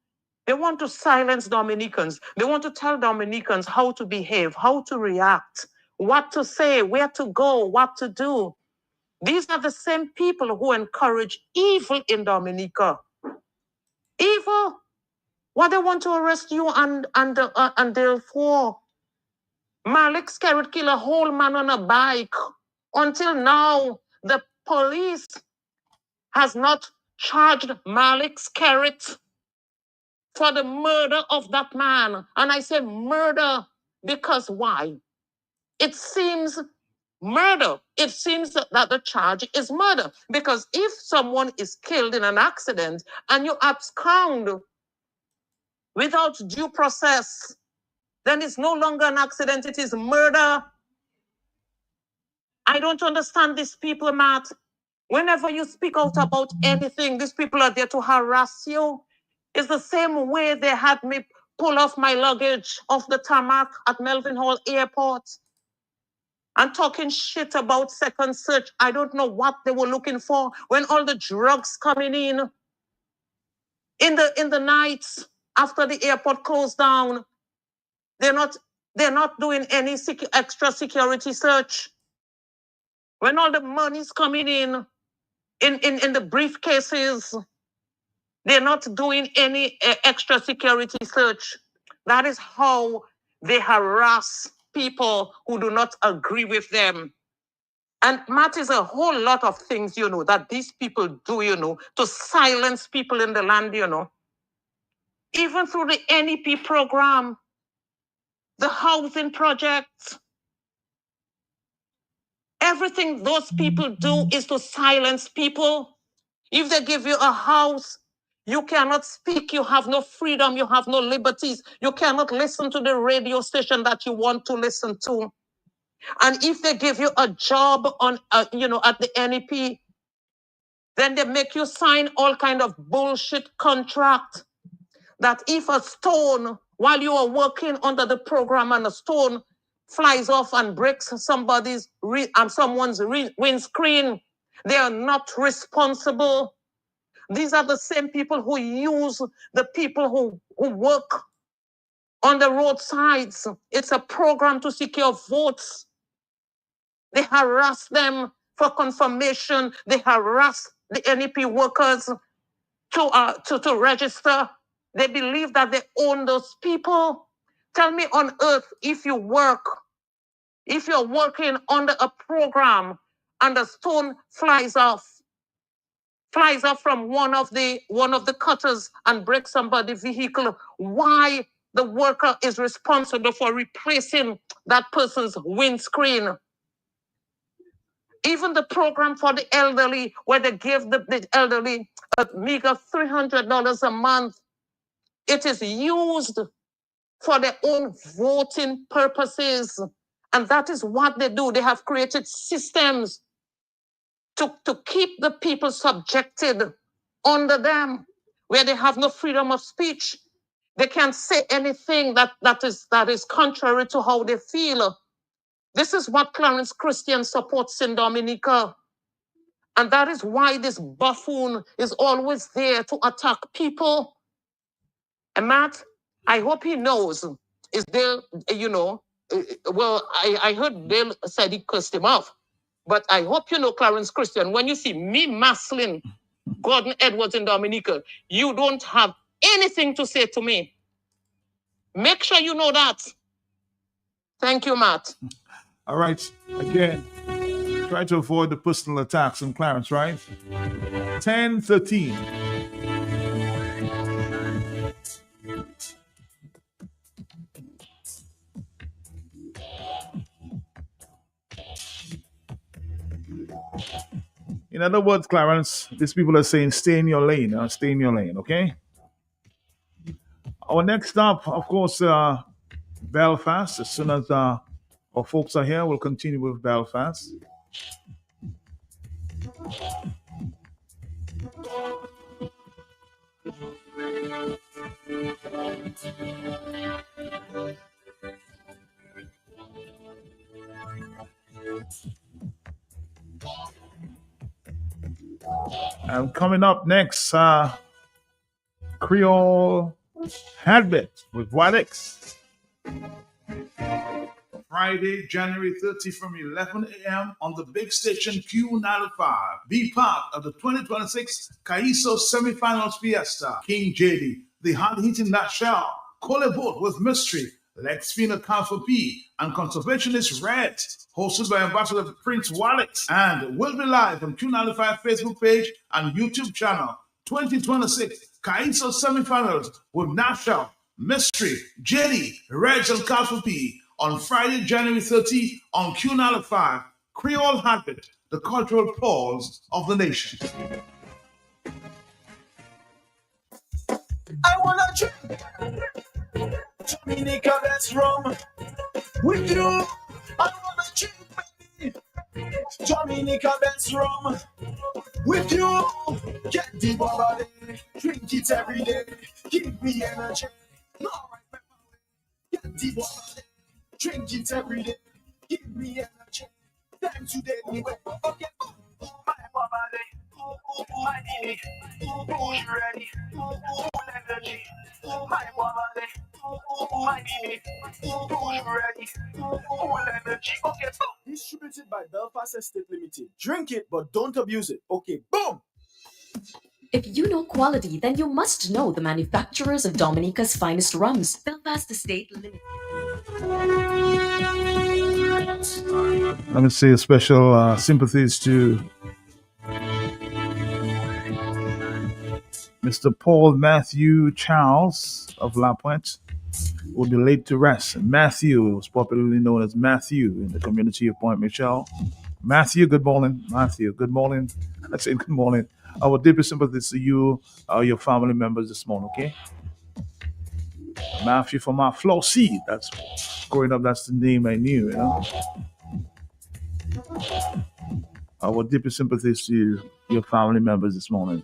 They want to silence Dominicans. They want to tell Dominicans how to behave, how to react, what to say, where to go, what to do. These are the same people who encourage evil in Dominica. Evil. What they want to arrest you and Dale for? Malik Skerritt killed a whole man on a bike. Until now, the police has not charged Malik Skerritt for the murder of that man. And I say murder because why? It seems murder. It seems that the charge is murder. Because if someone is killed in an accident and you abscond without due process, then it's no longer an accident, it is murder. I don't understand these people, Matt. Whenever you speak out about anything, these people are there to harass you. It's the same way they had me pull off my luggage off the tarmac at Melvin Hall Airport and talking shit about second search. I don't know what they were looking for when all the drugs coming in the nights after the airport closed down. They're not doing any extra security search. When all the money's coming in the briefcases, they're not doing any extra security search. That is how they harass people who do not agree with them. And Matt, is a whole lot of things, that these people do, to silence people in the land, Even through the NEP program, the housing projects, everything those people do is to silence people. If they give you a house, you cannot speak, you have no freedom, you have no liberties. You cannot listen to the radio station that you want to listen to. And if they give you a job on, at the NEP, then they make you sign all kind of bullshit contract that if a stone, while you are working under the program and a stone flies off and breaks someone's windscreen, they are not responsible. These are the same people who use the people who work on the roadsides. It's a program to secure votes. They harass them for confirmation. They harass the NEP workers to register. They believe that they own those people. Tell me on earth, if you're working under a program and a stone flies off from one of the cutters and breaks somebody's vehicle, why the worker is responsible for replacing that person's windscreen? Even the program for the elderly, where they give the elderly a meager $300 a month, it is used for their own voting purposes. And that is what they do. They have created systems to keep the people subjected under them, where they have no freedom of speech. They can't say anything that is contrary to how they feel. This is what Clarence Christian supports in Dominica. And that is why this buffoon is always there to attack people. And Matt, I hope he knows. Is there, I heard Dale said he cursed him off. But I hope you know, Clarence Christian, when you see me massling Gordon Edwards in Dominica, you don't have anything to say to me. Make sure you know that. Thank you, Matt. All right. Again, try to avoid the personal attacks on Clarence, right? 10:13. In other words, Clarence, these people are saying stay in your lane, stay in your lane, okay? Our next stop, of course, Belfast. As soon as our folks are here, we'll continue with Belfast. And coming up next, Creole Habit with Wadex. Friday, January 30 from 11 a.m. on the big station Q95. Be part of the 2026 Caiso Semifinals Fiesta. King JD, the hard-hitting Nashelle, Coleboat with Mystery, Lex Fina Council P, and Conservationist Red, hosted by Ambassador Prince Wallace, and will be live on Q95 Facebook page and YouTube channel. 2026 Caiso Semifinals with Nashelle, Mystery, JD, Reg, and Council P on Friday, January 30 on Q95. Creole Habit, the cultural pulse of the nation. I wanna drink Dominica, that's rum with you. I wanna drink, baby. Dominica, that's rum with you. Get the body, drink it every day. Give me energy. Alright, get the body, drink it every day. Give me energy. Time today, okay. My body, my knee, push ready, full energy. My body, my knee, push ready, full energy. Okay, boom. Distributed by Belfast Estate Limited. Drink it, but don't abuse it. Okay, boom. If you know quality, then you must know the manufacturers of Dominica's finest rums, Belfast Estate Limited. Let me say a special sympathies to Mr. Paul Matthew Charles of La Pointe, who will be laid to rest. Matthew was popularly known as Matthew in the community of Point Michel. Matthew, good morning. Matthew, good morning. I say good morning. Our deepest sympathies to you, your family members this morning, okay? Matthew from our Flossie. That's growing up, that's the name I knew, you know. Our deepest sympathies to you, your family members this morning.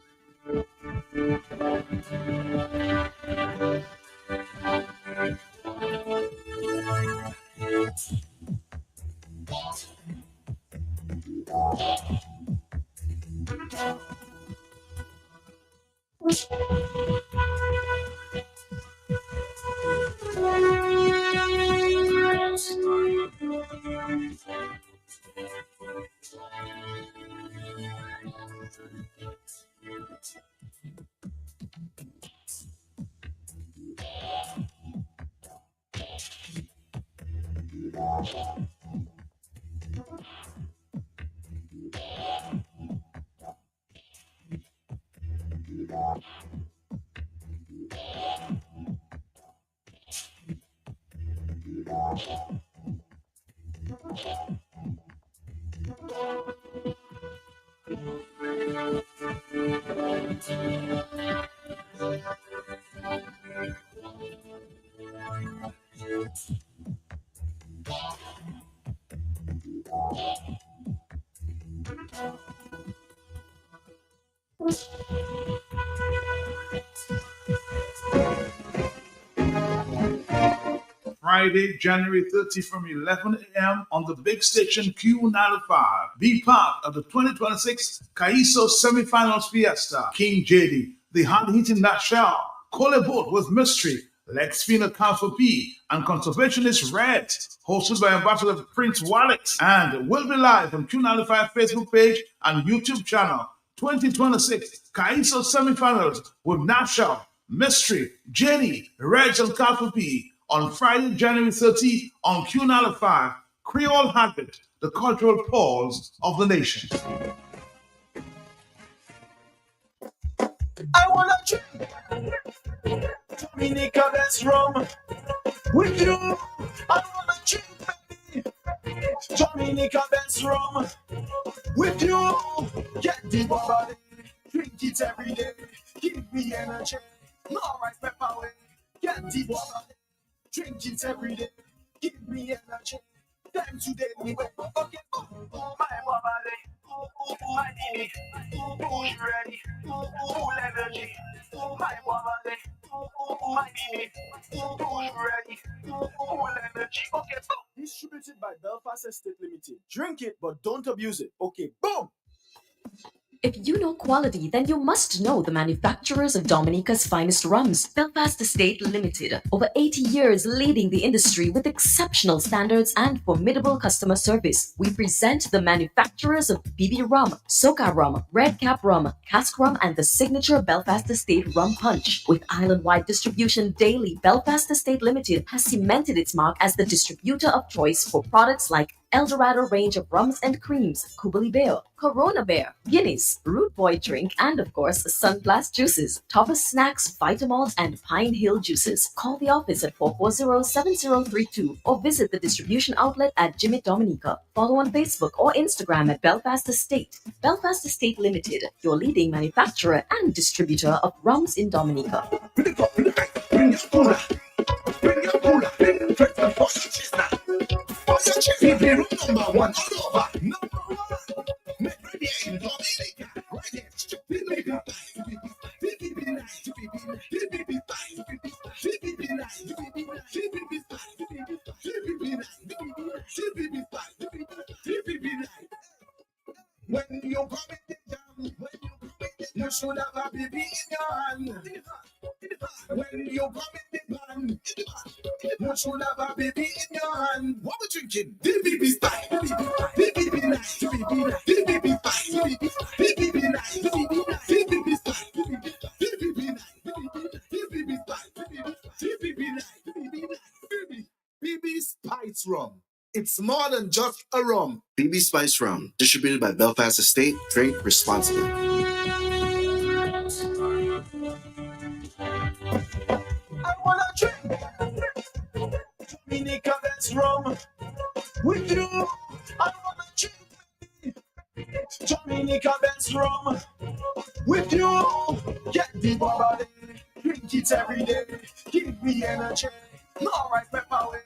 Friday, January 30 from 11 a.m. on the big station Q95. Be part of the 2026 CAISO Semifinals Fiesta. King JD, the hard-hitting Nashal, Cole Boat with Mystery, Lex Fina Alpha P, and Conservationist Red, hosted by Ambassador Prince Wallet, and will be live on Q95 Facebook page and YouTube channel. 2026 CAISO Semifinals with Nashal, Mystery, JD, Reg, and Alpha P on Friday, January 30 on Q95, Creole Habit, the cultural pulse of the nation. I wanna drink Dominica, that's rum with you. I wanna drink, baby, Dominica, that's rum with you. Get the body, drink it every day. Give me energy, no rice pepper way. Get the body, drink it every day. Give me energy. Time to date me with okay. My body, my knee, who's ready? Full energy. My body, my knee, who's ready? Full energy. Okay, boom. Distributed by Belfast Estate Limited. Drink it, but don't abuse it. Okay, boom. If you know quality, then you must know the manufacturers of Dominica's finest rums. Belfast Estate Limited, over 80 years leading the industry with exceptional standards and formidable customer service. We present the manufacturers of BB Rum, Soca Rum, Red Cap Rum, Cask Rum, and the signature Belfast Estate Rum Punch. With island-wide distribution daily, Belfast Estate Limited has cemented its mark as the distributor of choice for products like Eldorado range of rums and creams, Kubali Bear, Corona Bear, Guinness, Root Boy drink, and of course, Sunblast juices, Thomas Snacks, Vitamalt, and Pine Hill juices. Call the office at 440-7032 or visit the distribution outlet at Jimmy Dominica. Follow on Facebook or Instagram at Belfast Estate. Belfast Estate Limited, your leading manufacturer and distributor of rums in Dominica. Number one, all over. Number one. Make ready in Dominica. When you come in the jam, you should have a baby in your hand. When you come in the band, you should have a baby in your hand. What we drinking? DBB style. DBB nice. DBB fine. DBB nice. DBB style. DBB nice. DBB style. DBB nice. BB Spice Rum. It's more than just a rum. BB Spice Rum, distributed by Belfast Estate. Drink responsibly. I wanna drink Dominica, that's rum with you. I wanna drink Dominica, that's rum with you. Get the body, drink it every day. Give me energy, no rice pepper way.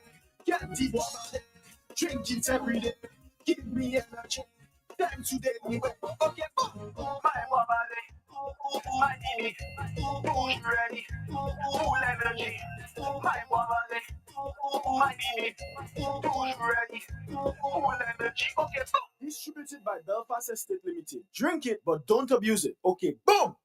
Get the body, drink it every day. Give me energy. Time to date me with okay, my body, my knee, who's ready? Full energy. My body, my knee, who's ready? Full energy. Okay, boom. Distributed by Belfast Estate Limited. Drink it, but don't abuse it. Okay, boom.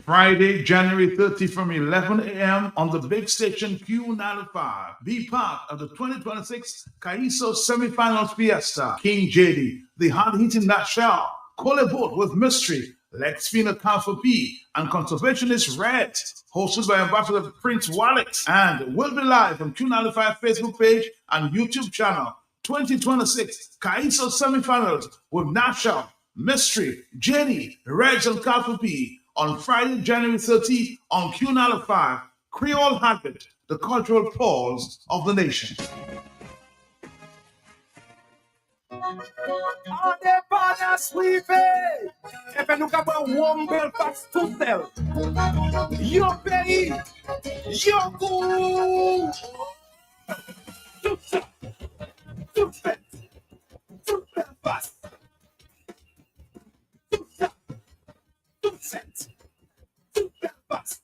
Friday, January 30 from 11 a.m. on the big station Q95. Be part of the 2026 CAISO Semifinals Fiesta. King JD, the hard-hitting Nashal, Cole Boat with Mystery, Lex Fina Alpha P, and Conservationist Red, hosted by Ambassador Prince Wallet, and will be live on Q95 Facebook page and YouTube channel. 2026 CAISO Semifinals with Nashal, Mystery, JD, Reg, and Alpha P on Friday, January 30 on Q95, Creole Habit, the cultural pulse of the nation. All the partners we pay. If you look at one Belfast to sell, you pay, you go. To Belfast. To Belfast.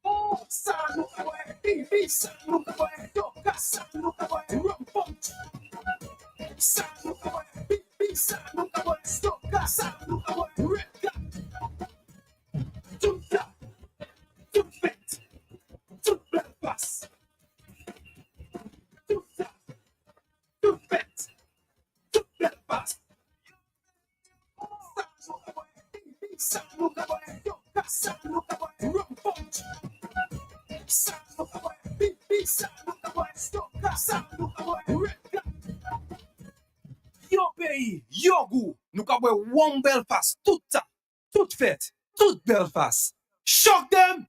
Oh, son, look away. Baby, son, look away. Doka, son, look away. Rumpum. Son, look away. Baby, son, look away. Doka, son, look away. Reka. Tuta. Tufet. To Belfast. Tuta. Tufet. To Belfast. Son, look away. Baby, son, look away. Doka, son, look away. Rumpum. Yo pays, yo goût, nous ka one Belfast, tout ça, tout fait, tout Belfast. Shock them!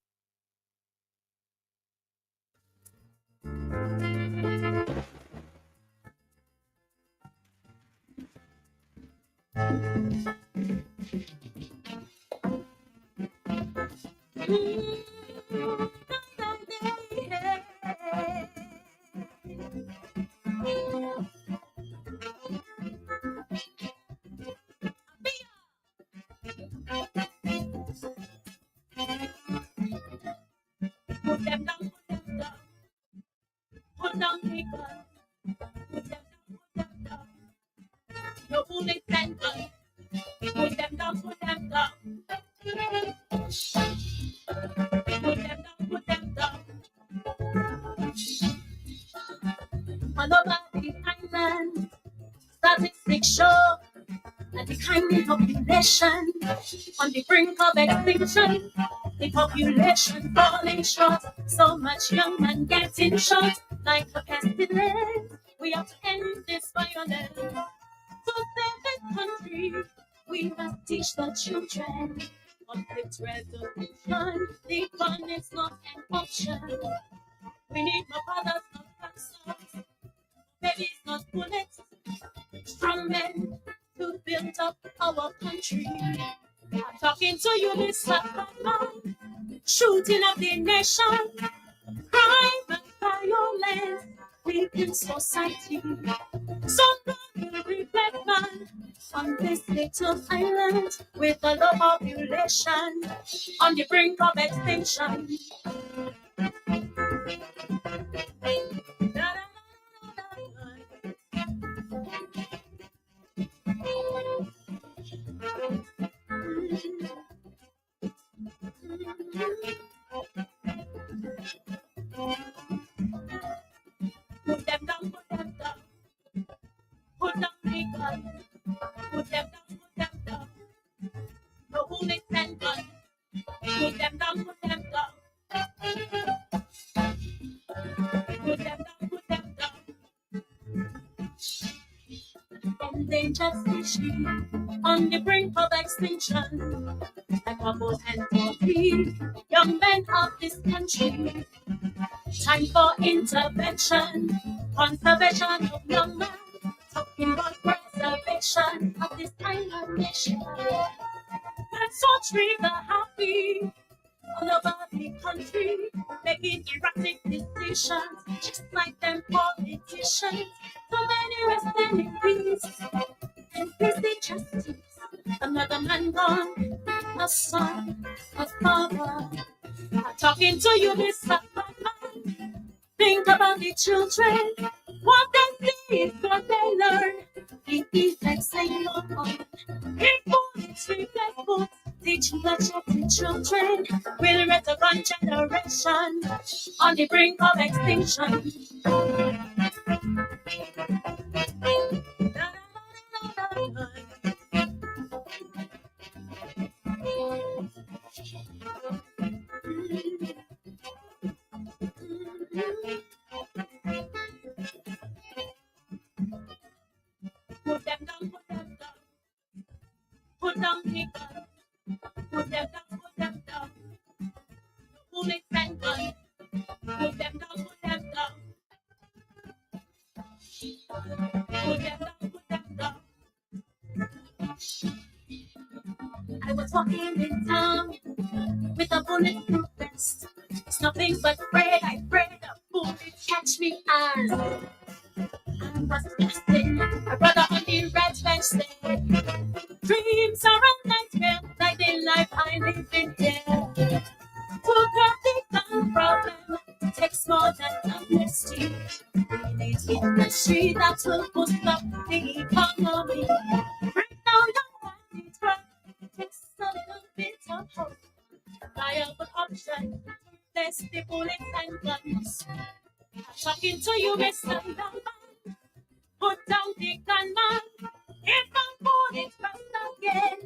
Put them down, put down the gun, put them down, no bullet and gun, put them down, put them down, put them down. All over the island, statistics show that the kind population on the brink of extinction. The population falling short, so much young man getting shot like a pestilence. We have to end this violence. To save this country, we must teach the children. Conflict resolution, the gun is not an option. We need more fathers, not sons, babies, not bullets, strong men to build up our country. I'm talking to you, Mr. Batman. Shooting up the nation, crime and violence, weaken society. Someone will reflect, man, on this little island with a low population on the brink of extinction. Put them down, put them down. Put down the gun. Put them down. No bullets and gun. Put them down, put them down. Put them down. Endangered species on the brink of extinction. Like Pablo and Toby, young men of this country. Time for intervention, conservation of young men, talking about preservation of this island nation. Let's all trigger happy all over the country, making erratic decisions, just like them politicians. So many resting in peace, and peace justice. Another man gone, a son, a father. I'm talking to you, Mr. Batman. Think about the children. What they see is what they learn. The effects they know on. Influence, reflect books. Teaching the children will raise a one generation on the brink of extinction. Put them down, put them down. Put down the gun. Put them down, put them down. Bullets and gun. Put them down, put them down. Put them down, put walking in town with a bulletproof vest. It's nothing but bread. I pray the bullet catch me as I was testing. My brother on the red bench said, dreams are a nightmare, like the life I live in here. To crack the gun problem takes more than honesty. We need industry that will boost up the economy. Right now, your mind is hurt. It takes a little bit of hope. Viable option. Less the bullets and guns. I'm talking to you, Mr. Youngman. Put down the gunman. If I'm bullet first again,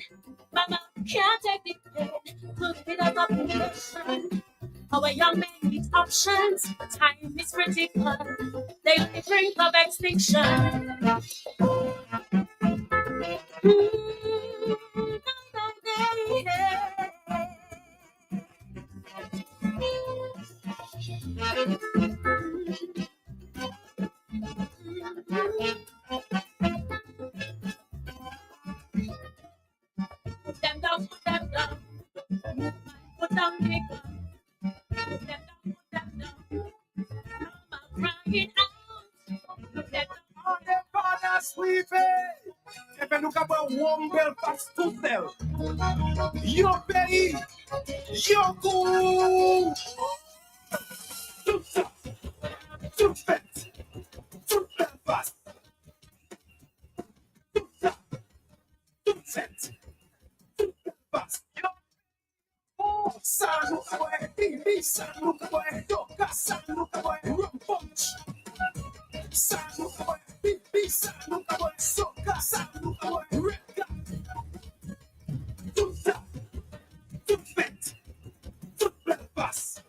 Mama can't take the pain. Could be the population. Our young men need options. Time is critical. They on the brink of extinction. Put them down, put them down. Put down the gun. Put them down, put them down. Mama crying out. Put them down. On the father sleeping. If you look about one Belfast to sell, your belly, your cool. Too fat, too Belfast. Too fat, too Belfast. Oh, son, look away, baby, son, look away, Doka, son, look away, rum punch. Son, look away, baby, son, look away, Soka, son, look away, red gun. Too fat, too fat, too Belfast.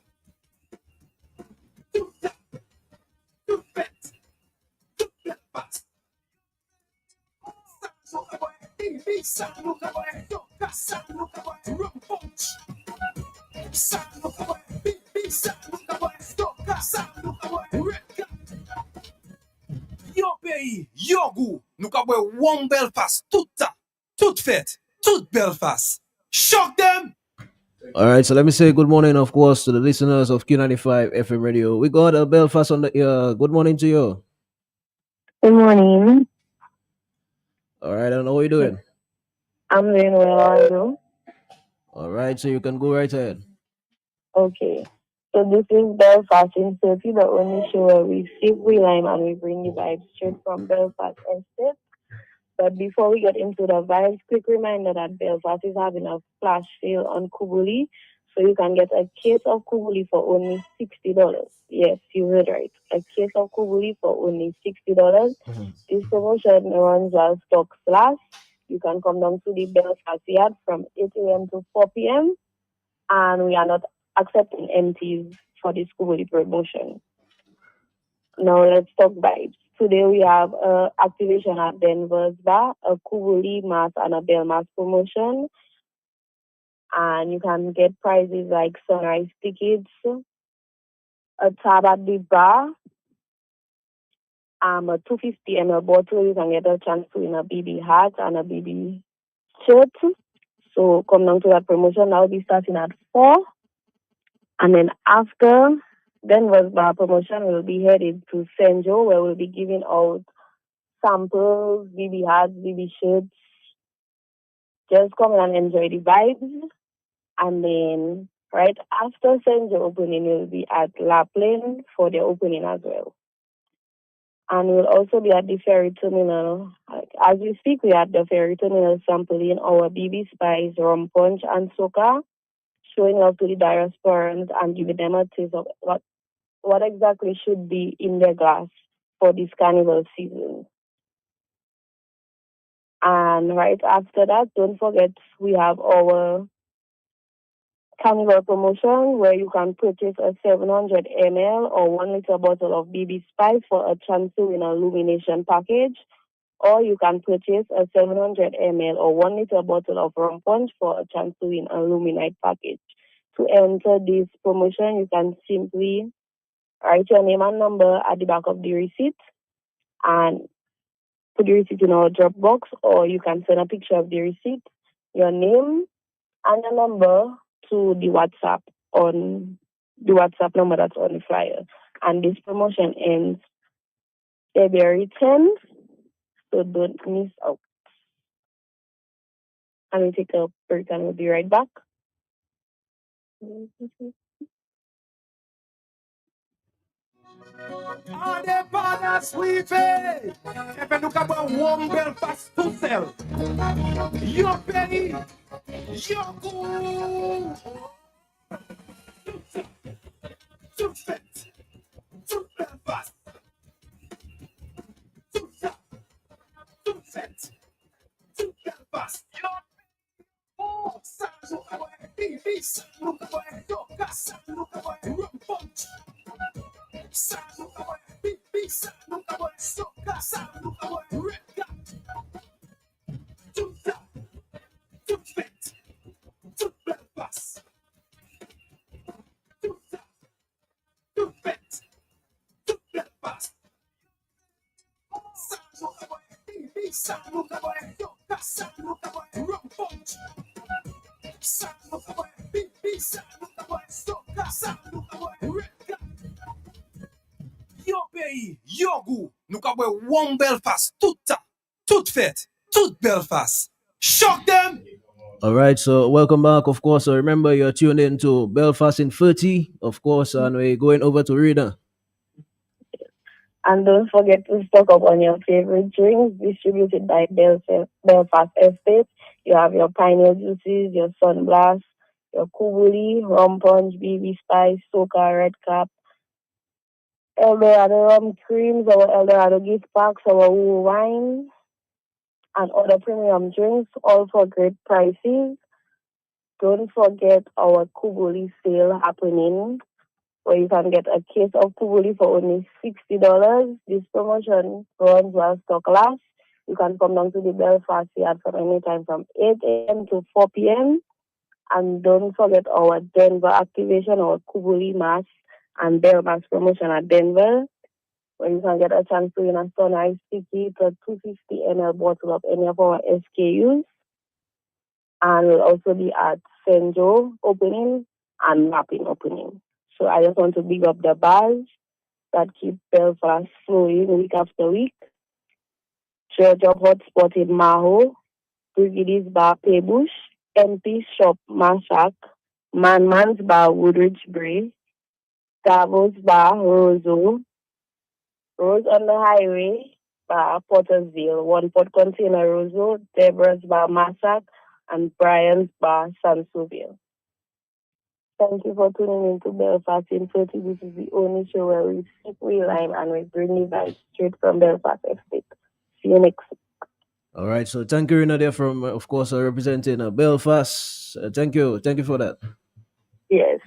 Too fat, too fat, too Belfast. Son, look away, baby, son, look away, Doka, son, look away, rum punch. Son, look away, baby, son, look away, Doka, son, look away, red gun. Yo pays, yo goût, nous avons one Belfast, tout fait, tout Belfast. Shock them! All right, so let me say good morning, of course, to the listeners of Q95 FM radio. We got Belfast on the good morning to you. Good morning. All right, and how are you doing? I'm doing well. How are you? All right, so you can go right ahead. Okay. So this is Belfast in Sophie, the only show where we sip, we lime, and we bring you vibes straight from Belfast Estate. But before we get into the vibes, quick reminder that Belfast is having a flash sale on Kubuli. So you can get a case of Kubuli for only $60. Yes, you heard right. A case of Kubuli for only $60. This promotion runs while stocks last. You can come down to the Belfast yard from 8 a.m. to 4 p.m. And we are not accepting empties for this Kubuli promotion. Now let's talk vibes. Today we have activation at Denver's Bar, a Kubuli Mass and a Belmas promotion. And you can get prizes like sunrise tickets, a tab at the bar, a 250 ml bottle. You can get a chance to win a BB hat and a BB shirt. So come down to that promotion. That will be starting at 4. And then after Denver's Bar promotion, we'll be headed to Senjo, where we'll be giving out samples, BB hats, BB shirts. Just come and enjoy the vibes. And then right after Senjo opening, we'll be at Lapland for the opening as well. And we'll also be at the ferry terminal. As we speak, we're at the ferry terminal sampling our BB Spice, rum punch, and soca, showing love to the diasporans and giving them a taste of what exactly should be in their glass for this carnival season. And right after that, don't forget, we have our carnival promotion where you can purchase a 700 ml or 1 liter bottle of BB Spice for a chance to win an illumination package, or you can purchase a 700 ml or 1 liter bottle of rum punch for a chance to win an illuminate package. To enter this promotion, you can simply write your name and number at the back of the receipt and put the receipt in our drop box, or you can send a picture of the receipt, your name, and a number to the WhatsApp number that's on the flyer. And this promotion ends February 10th, so don't miss out. And we'll take a break and we'll be right back. All the partners we pay. If you look about one Belfast to sell, you pay, you go. To set, to Belfast, to set, to set, to Belfast. Oh, look away, baby, look away, your gas, look away, rum punch. Look away, baby, look away, your gas, look away, red cat. To that, to fit, to Belfast. To that, to fit, to Belfast. Look away, baby, look away, your gas, look away, rum punch. Look away, baby, look away, your gas, look away, red cat. Yo pays, yo goût, nous avons one Belfast, tout fait, tout Belfast. Shock them! All right, so welcome back. Of course, so remember you're tuned in to Belfast in 30, of course, and we're going over to Rita. And don't forget to stock up on your favorite drinks distributed by Belfast Estate. You have your Pineapple Juices, your Sunblast, your Kubuli, Rum Punch, BB Spice, Soca, Red Cap, Eldorado Rum Creams, our Eldorado gift packs, our Woo Wine, and other premium drinks, all for great prices. Don't forget our Kubuli sale happening, where you can get a case of Kubuli for only $60. This promotion runs while stock lasts. You can come down to the Belfast Yard from any time from 8 a.m. to 4 p.m. And don't forget our Denver activation, our Kubuli Mass and Bear Mass promotion at Denver, where you can get a chance to win a Sunrise ticket, a 250 ml bottle of any of our SKUs. And we'll also be at St. Joe opening and Mapping opening. So I just want to big up the bars that keep Belfast flowing week after week. Church of Hotspot in Maho, Brigidi's Bar Paybush, MP Shop Mashak, Man's Bar Woodridge Bray, Davos Bar Roseau, Rose on the Highway Bar Pottersville, One Pot Container Roseau, Deborah's Bar Massac, and Brian's Bar Sansoville. Thank you for tuning in to Belfast in 30. This is the only show where we speak real lime and we bring you guys straight from Belfast Estate. See you next week. All right, so thank you, Rina, there from, of course, representing Belfast. Thank you for that. Yes.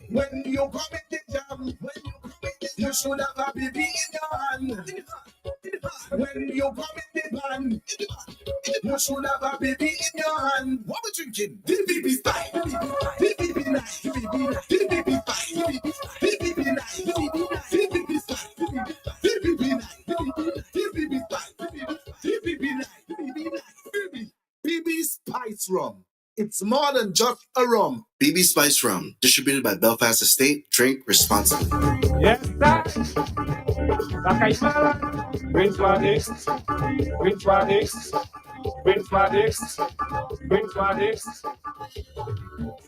When you come in the jam, you should have a baby in your hand. When you come in the band, you should have a baby in your hand. What we drinking? DBB style. DBB nice. DBB style. DBB nice. DBB style. DBB nice. DBB style. DBB nice. BB Spice Rum. It's more than just a rum. BB Spice Rum, distributed by Belfast Estate. Drink responsibly. Yes, sir. Bakaimala. Green Swadix. Green Swadix. Green Swadix. Green Swadix.